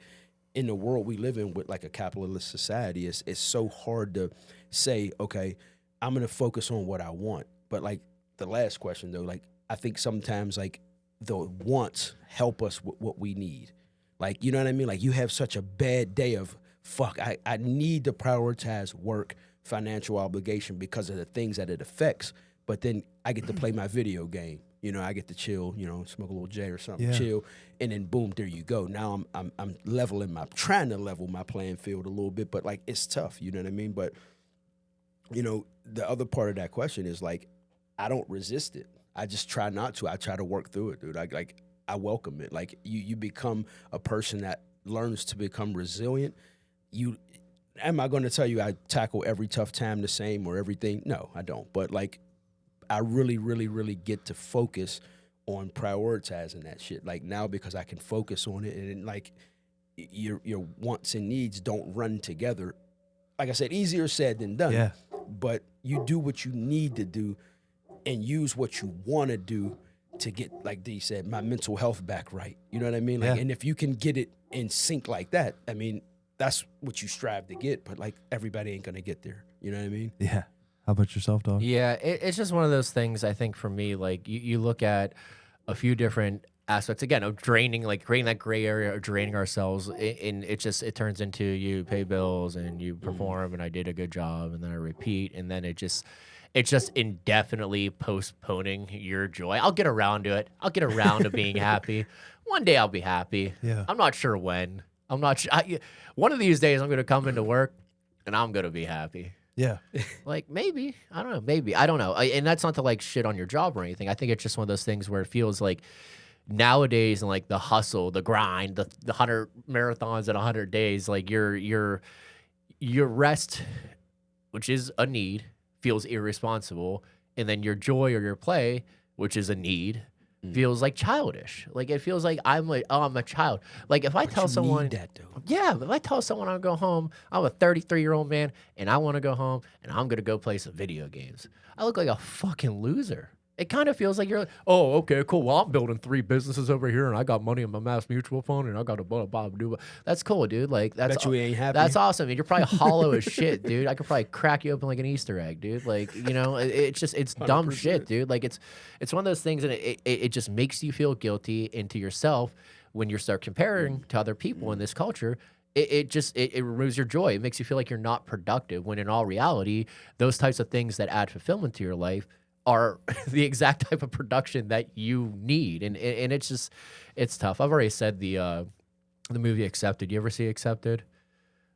in the world we live in with like a capitalist society, it's so hard to say, okay, I'm gonna focus on what I want. But like the last question though, like I think sometimes like the wants help us with what we need. Like, you know what I mean? Like you have such a bad day of fuck, I need to prioritize work, financial obligation because of the things that it affects. But then I get to play my video game. You know, I get to chill, you know, smoke a little J or something, chill, and then boom, there you go. Now I'm trying to level my playing field a little bit, but like it's tough, you know what I mean? But you know, the other part of that question is like, I don't resist it. I just try not to. I try to work through it, dude. I welcome it. Like you become a person that learns to become resilient. Am I going to tell you I tackle every tough time the same or everything? No, I don't. But like, I really, really, really get to focus on prioritizing that shit. Like now, because I can focus on it, and like your wants and needs don't run together. Like I said, easier said than done. Yeah. But you do what you need to do, and use what you want to do to get, like D said, my mental health back right. You know what I mean? Like, and if you can get it in sync like that, I mean, that's what you strive to get. But like, everybody ain't gonna get there. You know what I mean? Yeah. How about yourself, dog? Yeah, it's just one of those things, I think, for me, like, you look at a few different aspects, again, of draining, like, creating that gray area of draining ourselves, and it turns into you pay bills, and you perform, and I did a good job, and then I repeat, and then it's just indefinitely postponing your joy. I'll get around to it. I'll get around to being happy. One day I'll be happy. Yeah. I'm not sure when. I'm not sure. One of these days I'm going to come into work, and I'm going to be happy. Yeah. Like, maybe. I don't know. Maybe. I don't know. And that's not to, like, shit on your job or anything. I think it's just one of those things where it feels like nowadays, and like the hustle, the grind, the 100 marathons in 100 days, like your rest, which is a need, feels irresponsible. And then your joy or your play, which is a need, feels like childish. Like, it feels like I'm a child. Like, if I tell someone that, though. Yeah, if I tell someone I'll go home, I'm a 33-year-old man, and I want to go home, and I'm going to go play some video games, I look like a fucking loser. It kind of feels like you're like, oh, okay, cool. Well, I'm building 3 businesses over here, and I got money in my Mass Mutual fund, and I got a blah, blah, blah, blah. That's cool, dude. Like, that's Bet you ain't happy. That's awesome. And you're probably hollow as shit, dude. I could probably crack you open like an Easter egg, dude. Like, you know, it's dumb 100%. shit, dude. Like, it's one of those things, and it just makes you feel guilty into yourself when you start comparing to other people in this culture. It removes your joy. It makes you feel like you're not productive, when in all reality, those types of things that add fulfillment to your life are the exact type of production that you need. And it's tough. I've already said the movie Accepted. You ever see Accepted?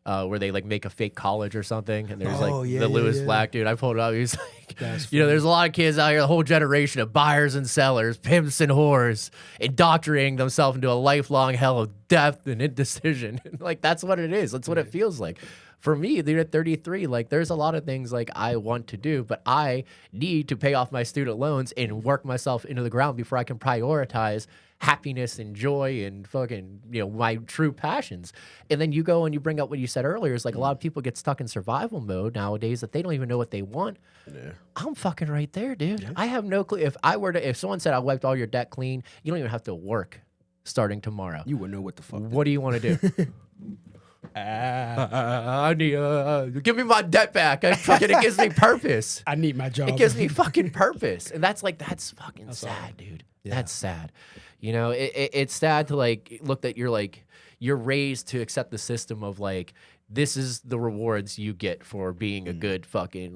Where they like make a fake college or something, and there's the Lewis Black dude. I pulled it up. He's like, there's a lot of kids out here, a whole generation of buyers and sellers, pimps and whores, indoctrinating themselves into a lifelong hell of death and indecision. Like, that's what it is. That's what it feels like. for me, dude, at 33, like there's a lot of things like I want to do, but I need to pay off my student loans and work myself into the ground before I can prioritize happiness and joy and fucking, my true passions. And then you go and you bring up what you said earlier is like a lot of people get stuck in survival mode nowadays that they don't even know what they want. Yeah. I'm fucking right there, dude. I have no clue. If someone said I wiped all your debt clean, you don't even have to work starting tomorrow. You wouldn't know what the fuck. What do you want to do? I need give me my debt back. It gives me purpose. I need my job. It gives me fucking purpose, and that's fucking sad, dude. Yeah. That's sad. It's sad to like look that you're raised to accept the system of like this is the rewards you get for being a good fucking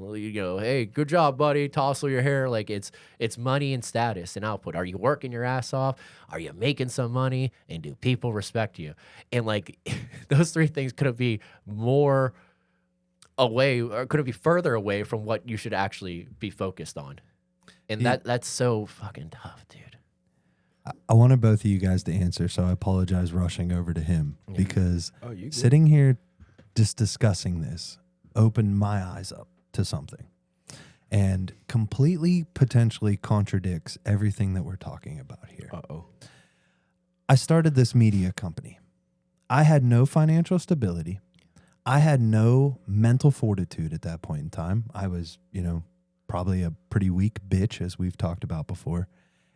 hey, good job, buddy. Tousle your hair. Like it's money and status and output. Are you working your ass off? Are you making some money? And do people respect you? And like those three things couldn't be more away or couldn't be further away from what you should actually be focused on. And that's so fucking tough, dude. I wanted both of you guys to answer, so I apologize rushing over to him because sitting here just discussing this opened my eyes up to something and completely potentially contradicts everything that we're talking about here. I started this media company. I had no financial stability. I had no mental fortitude at that point in time. I was, probably a pretty weak bitch, as we've talked about before.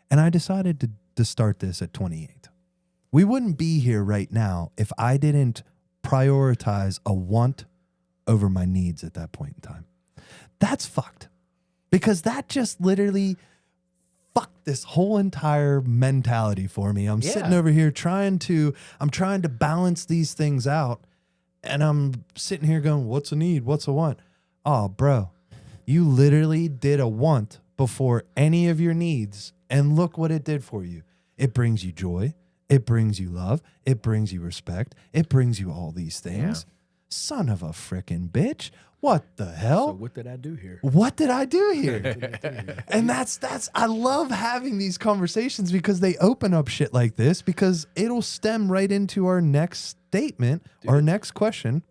And I decided to start this at 28. We wouldn't be here right now if I didn't prioritize a want over my needs at that point in time. That's fucked. Because that just literally fucked this whole entire mentality for me. I'm sitting over here trying to balance these things out. And I'm sitting here going, what's a need? What's a want? Oh, bro, you literally did a want before any of your needs. And look what it did for you. It brings you joy. It brings you love. It brings you respect. It brings you all these things. Yeah. Son of a frickin' bitch. What the hell? So what did I do here? What did I do here? And that's I love having these conversations because they open up shit like this because it'll stem right into our next statement, our next question,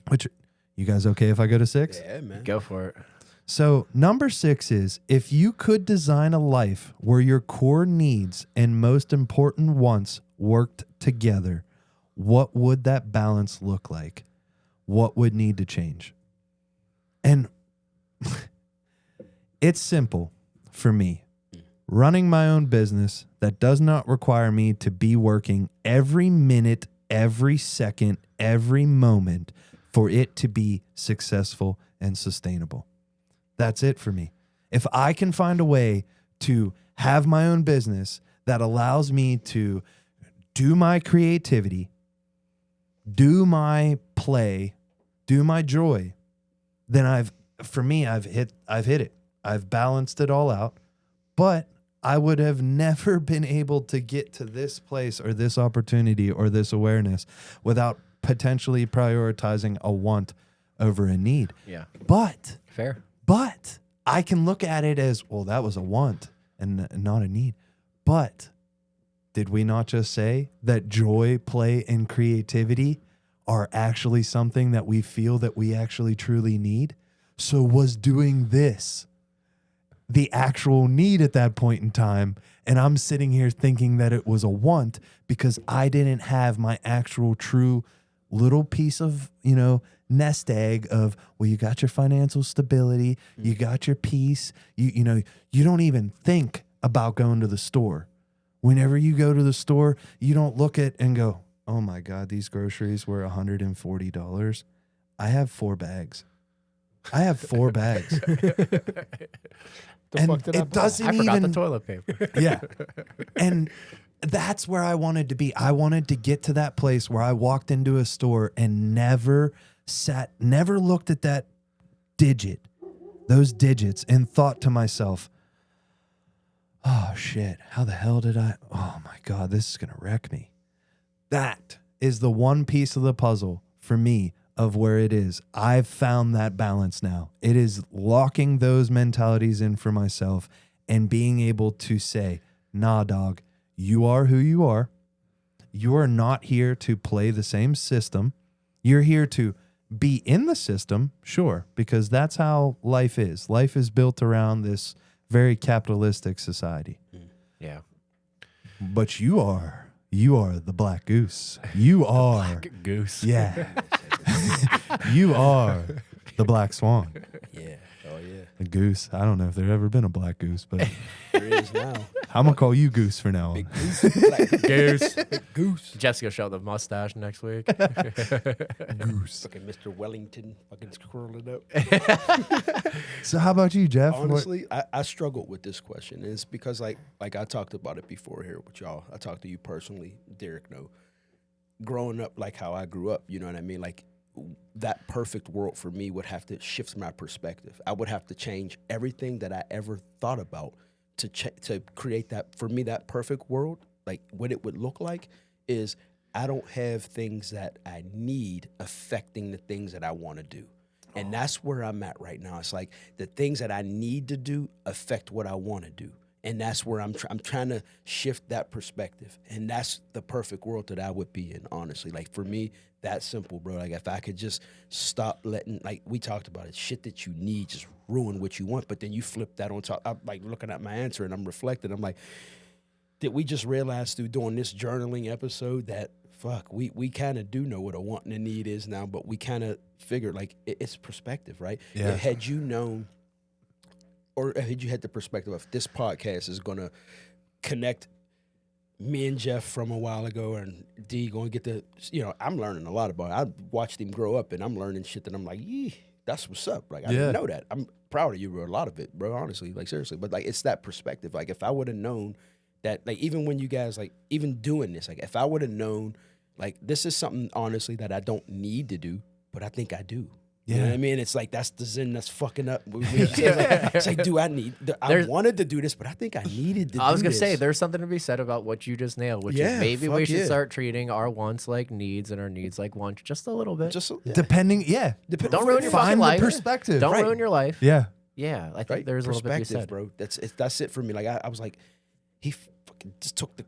which, you guys okay if I go to 6? Yeah, man. Go for it. So number 6 is, if you could design a life where your core needs and most important wants worked together, what would that balance look like? What would need to change? And it's simple for me. Running my own business that does not require me to be working every minute, every second, every moment for it to be successful and sustainable. That's it for me. If I can find a way to have my own business that allows me to do my creativity, do my play, do my joy, then I've hit it. I've balanced it all out. But I would have never been able to get to this place or this opportunity or this awareness without potentially prioritizing a want over a need. Yeah. But I can look at it as, well, that was a want and not a need. But did we not just say that joy, play, and creativity are actually something that we feel that we actually truly need? So was doing this the actual need at that point in time? And I'm sitting here thinking that it was a want because I didn't have my actual true little piece of, nest egg of, well, you got your financial stability, you got your peace, you don't even think about going to the store. Whenever you go to the store, you don't look at and go, oh my God, these groceries were $140. I have 4 bags. I have 4 bags. And it doesn't even... I forgot the toilet paper. Yeah. And that's where I wanted to be. I wanted to get to that place where I walked into a store and never looked at those digits, and thought to myself, oh shit, how the hell did oh my God, this is going to wreck me. That is the one piece of the puzzle for me of where it is. I've found that balance now. It is locking those mentalities in for myself and being able to say, nah, dog, you are who you are. You are not here to play the same system. You're here to be in the system, sure, because that's how life is. Life is built around this very capitalistic society. Yeah. But you are the black goose. You are Goose. Yeah. You are the black swan. Yeah. Oh yeah. A goose. I don't know if there's ever been a black goose, but There is now. I'm gonna call you Goose for now on. Big goose. Black Goose. Big goose. Jeff's gonna show the mustache next week. Goose. Fucking Mr. Wellington fucking scrolling up. So how about you, Jeff? Honestly, I struggled with this question. And it's because like I talked about it before here with y'all. I talked to you personally, Derek. No, growing up like how I grew up, you know what I mean? Like that perfect world for me would have to shift my perspective. I would have to change everything that I ever thought about to create that, for me, that perfect world. Like what it would look like is I don't have things that I need affecting the things that I want to do. And that's where I'm at right now. It's like the things that I need to do affect what I want to do. And that's where I'm trying to shift that perspective. And that's the perfect world that I would be in, honestly. Like for me, that's simple, bro. Like if I could just stop letting, like we talked about it, shit that you need just ruin what you want. But then you flip that on top. I'm like looking at my answer and I'm reflecting. I'm like, did we just realize through doing this journaling episode that fuck, we kind of do know what a want and a need is now, but we kind of figured like it's perspective, right? Yeah. Had you known, or had you had the perspective of this podcast is going to connect me and Jeff from a while ago, and D going to get the, I'm learning a lot about it. I watched him grow up, and I'm learning shit that I'm like, that's what's up. Like, I didn't know that. I'm proud of you, bro. A lot of it, bro, honestly, like, seriously. But, like, it's that perspective. Like, if I would have known that, like, even when you guys, like, even doing this, like, if I would have known, like, this is something, honestly, that I don't need to do, but I think I do. You know what I mean? It's like, that's the zen that's fucking up. It's like, do I need, I wanted to do this, but I think I needed to do this. I was going to say, there's something to be said about what you just nailed, which is maybe we should start treating our wants like needs and our needs like wants just a little bit. Depending, Don't ruin your fucking life. Find the perspective. Don't ruin your life. Yeah. Yeah, I think there's a little bit to be said. Bro. That's it for me. Like, I was like, he fucking just took the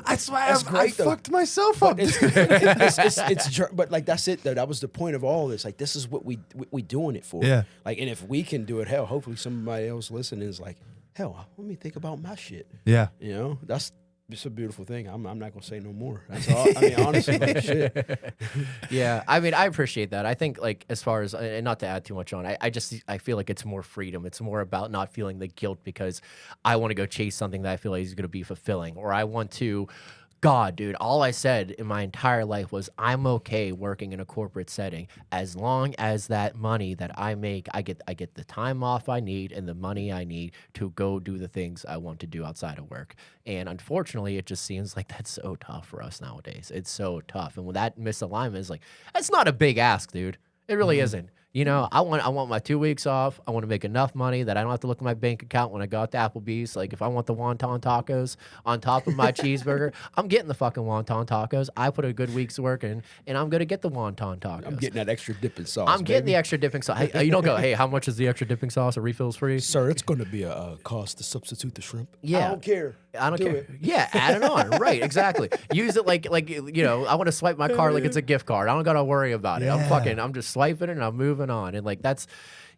I swear, That's I great, though. fucked myself up. But like that's it though. That was the point of all this. Like this is what we doing it for. Yeah. Like, and if we can do it, hell, hopefully somebody else listening is like, hell, let me think about my shit. Yeah. You know, it's a beautiful thing. I'm not gonna say no more. That's all. I mean, honestly, like, shit. Yeah, I mean, I appreciate that. I think, like, as far as, and not to add too much on, I feel like it's more freedom. It's more about not feeling the guilt because I want to go chase something that I feel like is going to be fulfilling, or I want to. God, dude, all I said in my entire life was I'm okay working in a corporate setting as long as that money that I make, I get the time off I need and the money I need to go do the things I want to do outside of work. And unfortunately, it just seems like that's so tough for us nowadays. It's so tough. And when that misalignment is like, that's not a big ask, dude. It really isn't. You know, I want my 2 weeks off. I want to make enough money that I don't have to look at my bank account when I go out to Applebee's. Like, if I want the wonton tacos on top of my cheeseburger, I'm getting the fucking wonton tacos. I put a good week's work in, and I'm going to get the wonton tacos. I'm getting that extra dipping sauce. I'm getting the extra dipping sauce. Hey, you don't go, hey, how much is the extra dipping sauce? A refill's free? Sir, it's going to be a cost to substitute the shrimp. Yeah. I don't care. I don't care. It. Yeah, add it on. Right, exactly. Use it like you know, I want to swipe my card like it's a gift card. I don't got to worry about it. I'm just swiping it and I'm moving on. And like that's,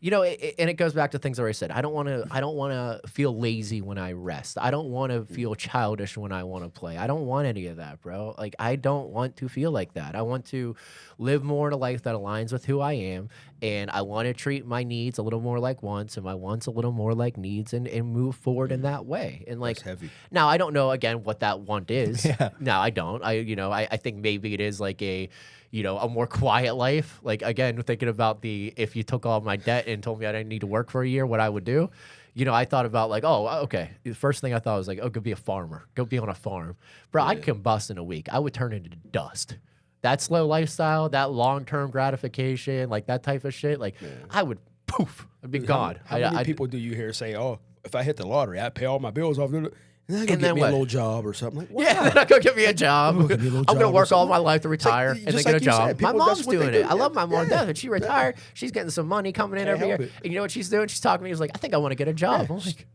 you know, and it goes back to things I already said. I don't want to feel lazy when I rest. I don't want to feel childish when I want to play. I don't want any of that, bro. Like, I don't want to feel like that. I want to live more in a life that aligns with who I am, and I want to treat my needs a little more like wants and my wants a little more like needs, and move forward in that way. And like, that's heavy. Now I don't know again what that want is. Yeah. No, I don't. I think maybe it is like a more quiet life. Like, again, thinking about if you took all my debt and told me I didn't need to work for a year, what I would do. You know, I thought about like, oh, okay. The first thing I thought was like, oh, go be a farmer. Go be on a farm. Bro, I could combust in a week. I would turn into dust. That slow lifestyle, that long-term gratification, like that type of shit, like I would poof, I'd be gone. How many people do you hear say, oh, if I hit the lottery, I'd pay all my bills off. And then get me a little job or something. Like, wow. Yeah, then I go get me a job. I'm going to work all my life to retire like, and then get a job. Said, my mom's doing it. Do. I love my mom to death. And she retired. She's getting some money coming in every year. And you know what she's doing? She's talking to me. She's like, I think I want to get a job. I'm like,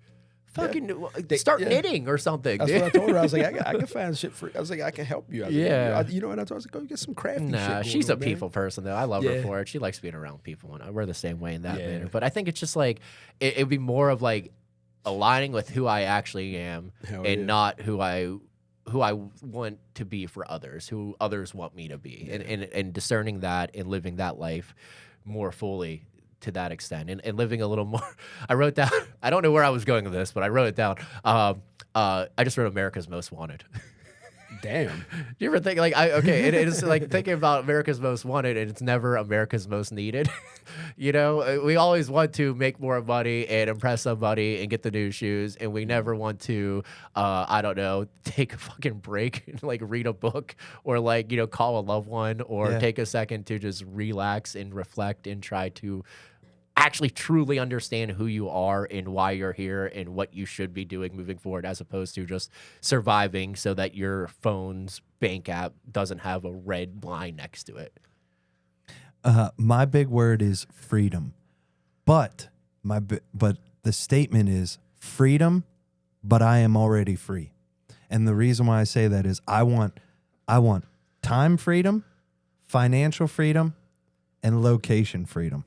Fucking They- start yeah. knitting or something. That's dude. what I told her. I was like, I can find shit for. I was like, I can help you. I was like, Yeah. you know what I told her? I was like, go get some crafty shit. Nah, going she's a on, man. people person though. I love her Yeah. for it. She likes being around people, and we're the same way in that Yeah. manner. But I think it's just like it'd be more of like aligning with who I actually am, Hell and yeah. not who I want to be for others, who others want me to be, and discerning that and living that life more fully to that extent, and living a little more. I wrote down. I don't know where I was going with this, but I wrote it down. I just wrote America's Most Wanted. Damn. Do you ever think like it is like thinking about America's Most Wanted, and it's never America's Most Needed. You know, we always want to make more money and impress somebody and get the new shoes, and we never want to I don't know, take a fucking break and like read a book, or like, you know, call a loved one, or Yeah. take a second to just relax and reflect and try to actually truly understand who you are and why you're here and what you should be doing moving forward, as opposed to just surviving so that your phone's bank app doesn't have a red line next to it. My big word is freedom, but the statement is freedom, but I am already free. And the reason why I say that is I want time freedom, financial freedom, and location freedom.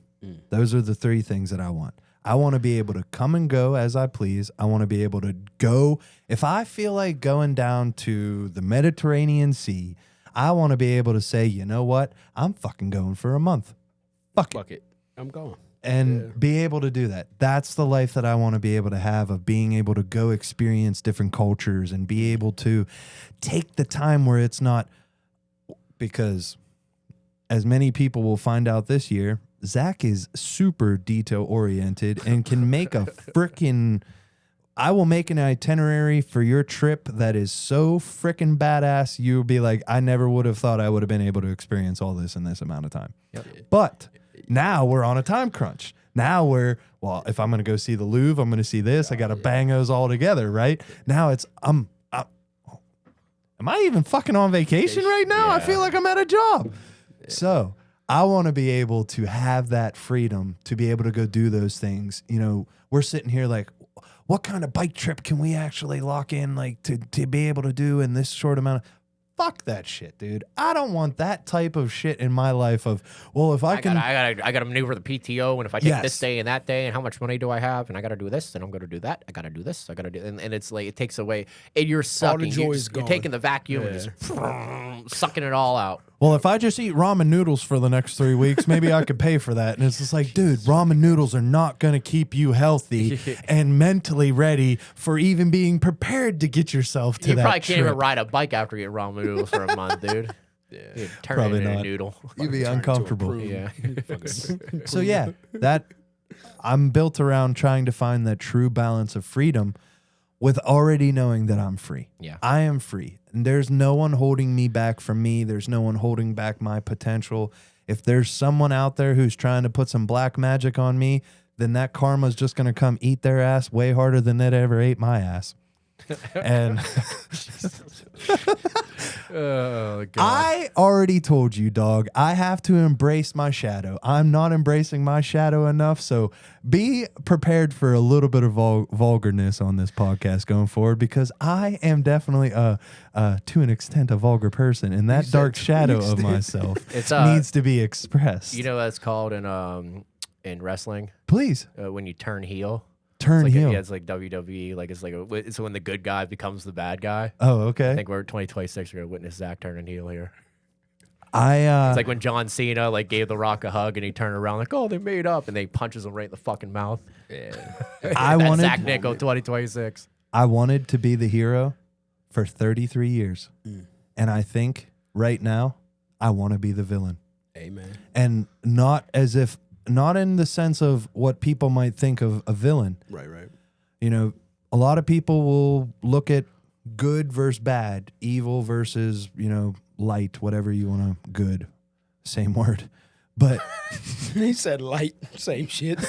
Those are the three things that I want. I want to be able to come and go as I please. I want to be able to go. If I feel like going down to the Mediterranean Sea, I want to be able to say, you know what? I'm fucking going for a month. Fuck it. Fuck it. I'm gone. And be able to do that. That's the life that I want to be able to have, of being able to go experience different cultures and be able to take the time where it's not, because as many people will find out this year, Zach is super detail oriented and can make a freaking, I will make an itinerary for your trip that is so freaking badass. You'll be like, I never would have thought I would have been able to experience all this in this amount of time. Yep. But now we're on a time crunch. Now well, if I'm going to go see the Louvre, I'm going to see this. I got to bang those all together, right? Now it's, am I even fucking on vacation right now? I feel like I'm at a job. So I want to be able to have that freedom to be able to go do those things. You know, we're sitting here like, what kind of bike trip can we actually lock in, like to be able to do in this short amount of, fuck that shit, dude. I don't want that type of shit in my life of, well, if I can. I gotta maneuver the PTO, and if I take Yes. this day and that day, and how much money do I have, and I gotta do this, and I'm gonna do that, I gotta do this, I gotta do, and it's like it takes away, and you're sucking, joy you're, is you're gone. taking the vacuum and just sucking it all out. Well, if I just eat ramen noodles for the next 3 weeks, maybe I could pay for that. And it's just like, dude, ramen noodles are not going to keep you healthy and mentally ready for even being prepared to get yourself to You that probably can't trip. even ride a bike after you eat ramen noodles for a month, dude. You'd turn Probably it into not. a noodle. You'd be Turn into a uncomfortable. prune. Yeah. Fucking- So yeah, that I'm built around trying to find that true balance of freedom with already knowing that I'm free. Yeah. I am free. And there's no one holding me back from me. There's no one holding back my potential. If there's someone out there who's trying to put some black magic on me, then that karma's just going to come eat their ass way harder than they'd ever ate my ass. And Oh, God. I already told you, dog, I have to embrace my shadow. I'm not embracing my shadow enough. So be prepared for a little bit of vulgarness on this podcast going forward, because I am definitely, to an extent, a vulgar person. And that dark shadow of myself It's, needs to be expressed. You know what it's called in wrestling? Please When you turn heel. turn It's like heel. it's like WWE. Like it's when the good guy becomes the bad guy. Oh, I okay. think we're 2026. We're gonna witness Zach turning heel here. It's It's like when John Cena like gave The Rock a hug and he turned around like, oh, they made up, and they punches him right in the fucking mouth. Yeah. I That's wanted Zach Nickel 2026. I wanted to be the hero for 33 years. And I think right now I want to be the villain. Amen. And not in the sense of what people might think of a villain. Right, right. You know, a lot of people will look at good versus bad, evil versus, light, whatever you want to, good, same word. But He said light, same shit.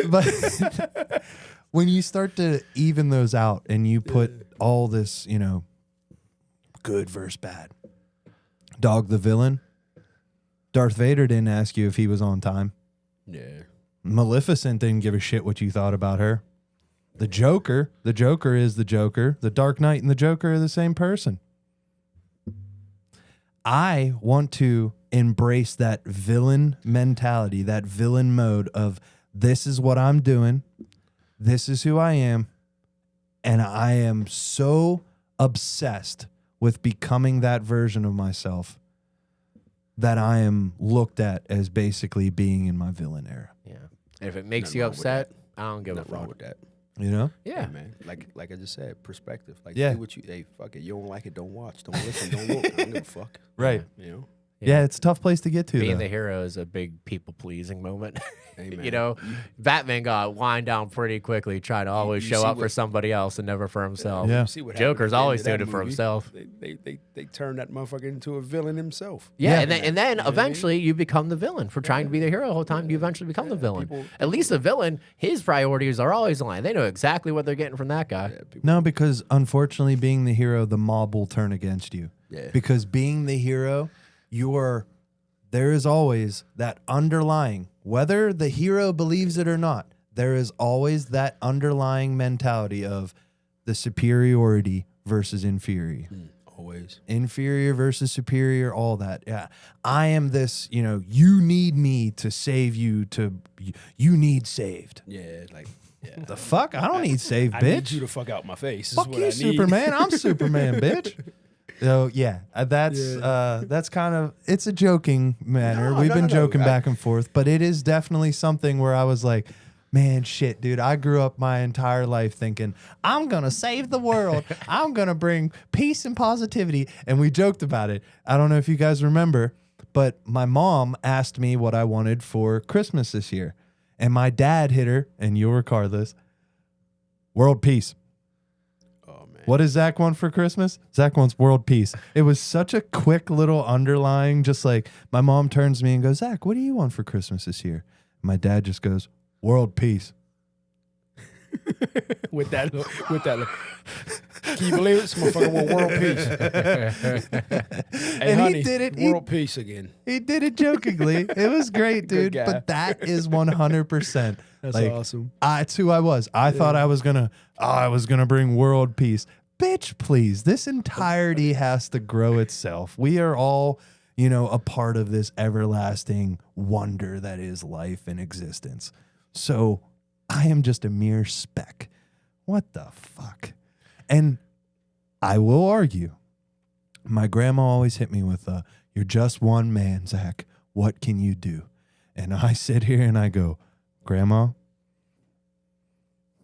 but when you start to even those out and you put all this, good versus bad, dog, the villain, Darth Vader didn't ask you if he was on time. Yeah. Maleficent didn't give a shit what you thought about her. The Joker is the Joker. The Dark Knight and the Joker are the same person. I want to embrace that villain mentality, that villain mode of this is what I'm doing. This is who I am. And I am so obsessed with becoming that version of myself that I am looked at as basically being in my villain era. Yeah. And if it makes Nothing you wrong with upset, that. I don't give a Nothing wrong fuck. with that. You know? Yeah. Man. Like I just said, perspective. Like, Yeah. do what you, hey, fuck it. You don't like it, don't watch. Don't listen, don't look. I don't give a fuck. Right. You know? Yeah, it's a tough place to get to. Being though. the hero is a big people-pleasing moment. Amen. You know, Batman got wind down pretty quickly, trying to always you show see up for what- somebody else and never for himself. Yeah. You see what happened Joker's at the end always of that doing it for movie? himself. They turned that motherfucker into a villain himself. Yeah, Yeah. and then You know what I mean? eventually you become the villain for trying to be the hero the whole time. You eventually become the villain. people- At least the villain, his priorities are always aligned. They know exactly what they're getting from that guy. Yeah, people, No, because unfortunately, being the hero, the mob will turn against you. Yeah. Because being the hero, there is always that underlying, whether the hero believes it or not, there is always that underlying mentality of the superiority versus inferior. always. Inferior versus superior, all that. Yeah. I am this, you need me to save you you need saved. Yeah, like, yeah. The fuck? I don't need saved, I bitch. need you to fuck out my face. Is Fuck what you, I need. Superman. I'm Superman, bitch. So yeah, that's kind of, it's a joking manner. No, We've no, been no, no. joking back and forth, but it is definitely something where I was like, man, shit, dude, I grew up my entire life thinking, I'm going to save the world. I'm going to bring peace and positivity. And we joked about it. I don't know if you guys remember, but my mom asked me what I wanted for Christmas this year. And my dad hit her, and you'll recall this, world peace. Oh, man. What does Zach want for Christmas? Zach wants world peace. It was such a quick little underlying, just like my mom turns to me and goes, Zach, what do you want for Christmas this year? My dad just goes, world peace. with that look. Can you believe it? This motherfucker want world peace. Hey, And he honey, did it. World peace again. He did it jokingly. It was great, Good dude. guy. But that is 100%. That's like, awesome. It's who I was. I thought I was gonna bring world peace. Bitch, please. This entirety has to grow itself. We are all, a part of this everlasting wonder that is life and existence. So I am just a mere speck. What the fuck? And I will argue. My grandma always hit me with, you're just one man, Zach. What can you do? And I sit here and I go, Grandma,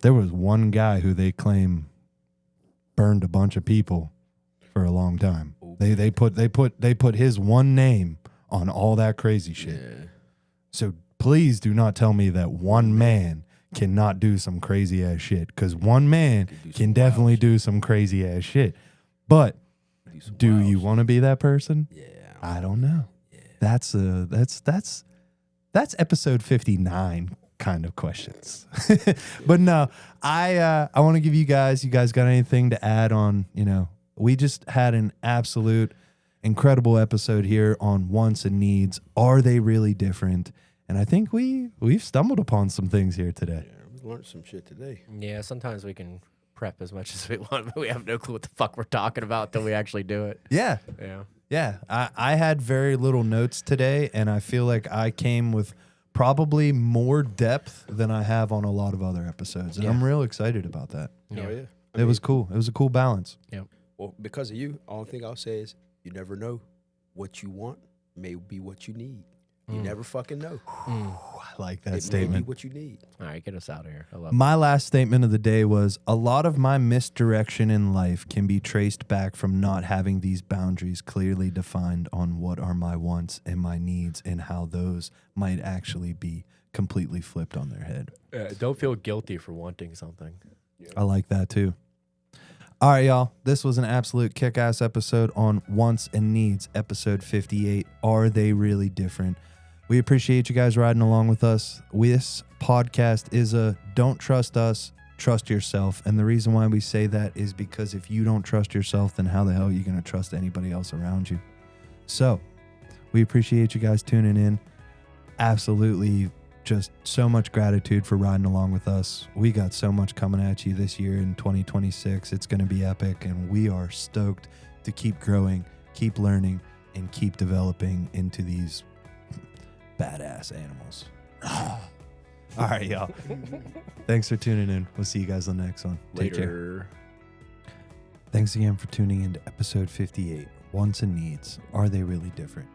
there was one guy who they claim burned a bunch of people for a long time. They put his one name on all that crazy shit. Yeah. So please do not tell me that one man cannot do some crazy ass shit, because one man can definitely do some crazy ass shit. But do you want to be that person? Yeah. I don't know. Yeah. That's episode 59 kind of questions. But no, I want to give you guys got anything to add on, we just had an absolute incredible episode here on wants and needs. Are they really different? And I think we've stumbled upon some things here today. Yeah, we learned some shit today. Yeah, sometimes we can prep as much as we want, but we have no clue what the fuck we're talking about until we actually do it. Yeah. Yeah. Yeah. I had very little notes today, and I feel like I came with probably more depth than I have on a lot of other episodes. And I'm real excited about that. Oh, yeah. It was cool. It was a cool balance. Yeah. Well, because of you, all thing I'll say is you never know what you want may be what you need. You never fucking know. I like that It may statement. be what you need. All right, get us out of here. I love My last statement of the day was, a lot of my misdirection in life can be traced back from not having these boundaries clearly defined on what are my wants and my needs, and how those might actually be completely flipped on their head. Don't feel guilty for wanting something. I like that too. All right, y'all. This was an absolute kick-ass episode on wants and needs, episode 58. Are they really different? We appreciate you guys riding along with us. This podcast is a don't trust us, trust yourself. And the reason why we say that is because if you don't trust yourself, then how the hell are you going to trust anybody else around you? So we appreciate you guys tuning in. Absolutely just so much gratitude for riding along with us. We got so much coming at you this year in 2026. It's going to be epic, and we are stoked to keep growing, keep learning, and keep developing into these badass animals. All right, y'all. Thanks for tuning in. We'll see you guys on the next one. Take care. Later. Thanks again for tuning into episode 58, Wants and Needs. Are they really different?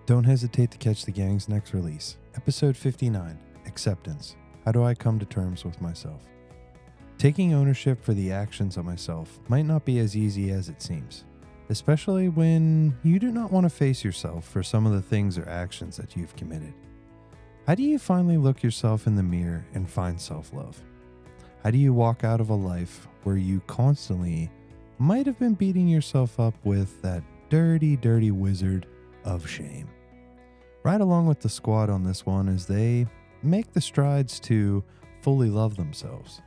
Don't hesitate to catch the gang's next release. Episode 59, Acceptance. How do I come to terms with myself? Taking ownership for the actions of myself might not be as easy as it seems, especially when you do not want to face yourself for some of the things or actions that you've committed. How do you finally look yourself in the mirror and find self-love? How do you walk out of a life where you constantly might have been beating yourself up with that dirty, dirty wizard of shame? Ride along with the squad on this one as they make the strides to fully love themselves.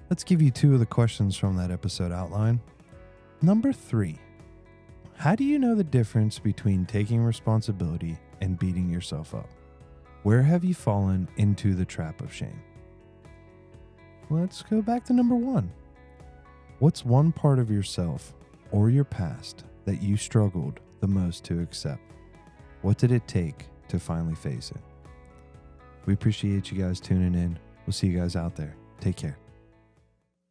Let's give you 2 of the questions from that episode outline. Number 3, how do you know the difference between taking responsibility and beating yourself up? Where have you fallen into the trap of shame? Let's go back to number 1. What's one part of yourself or your past that you struggled the most to accept? What did it take to finally face it? We appreciate you guys tuning in. We'll see you guys out there. Take care.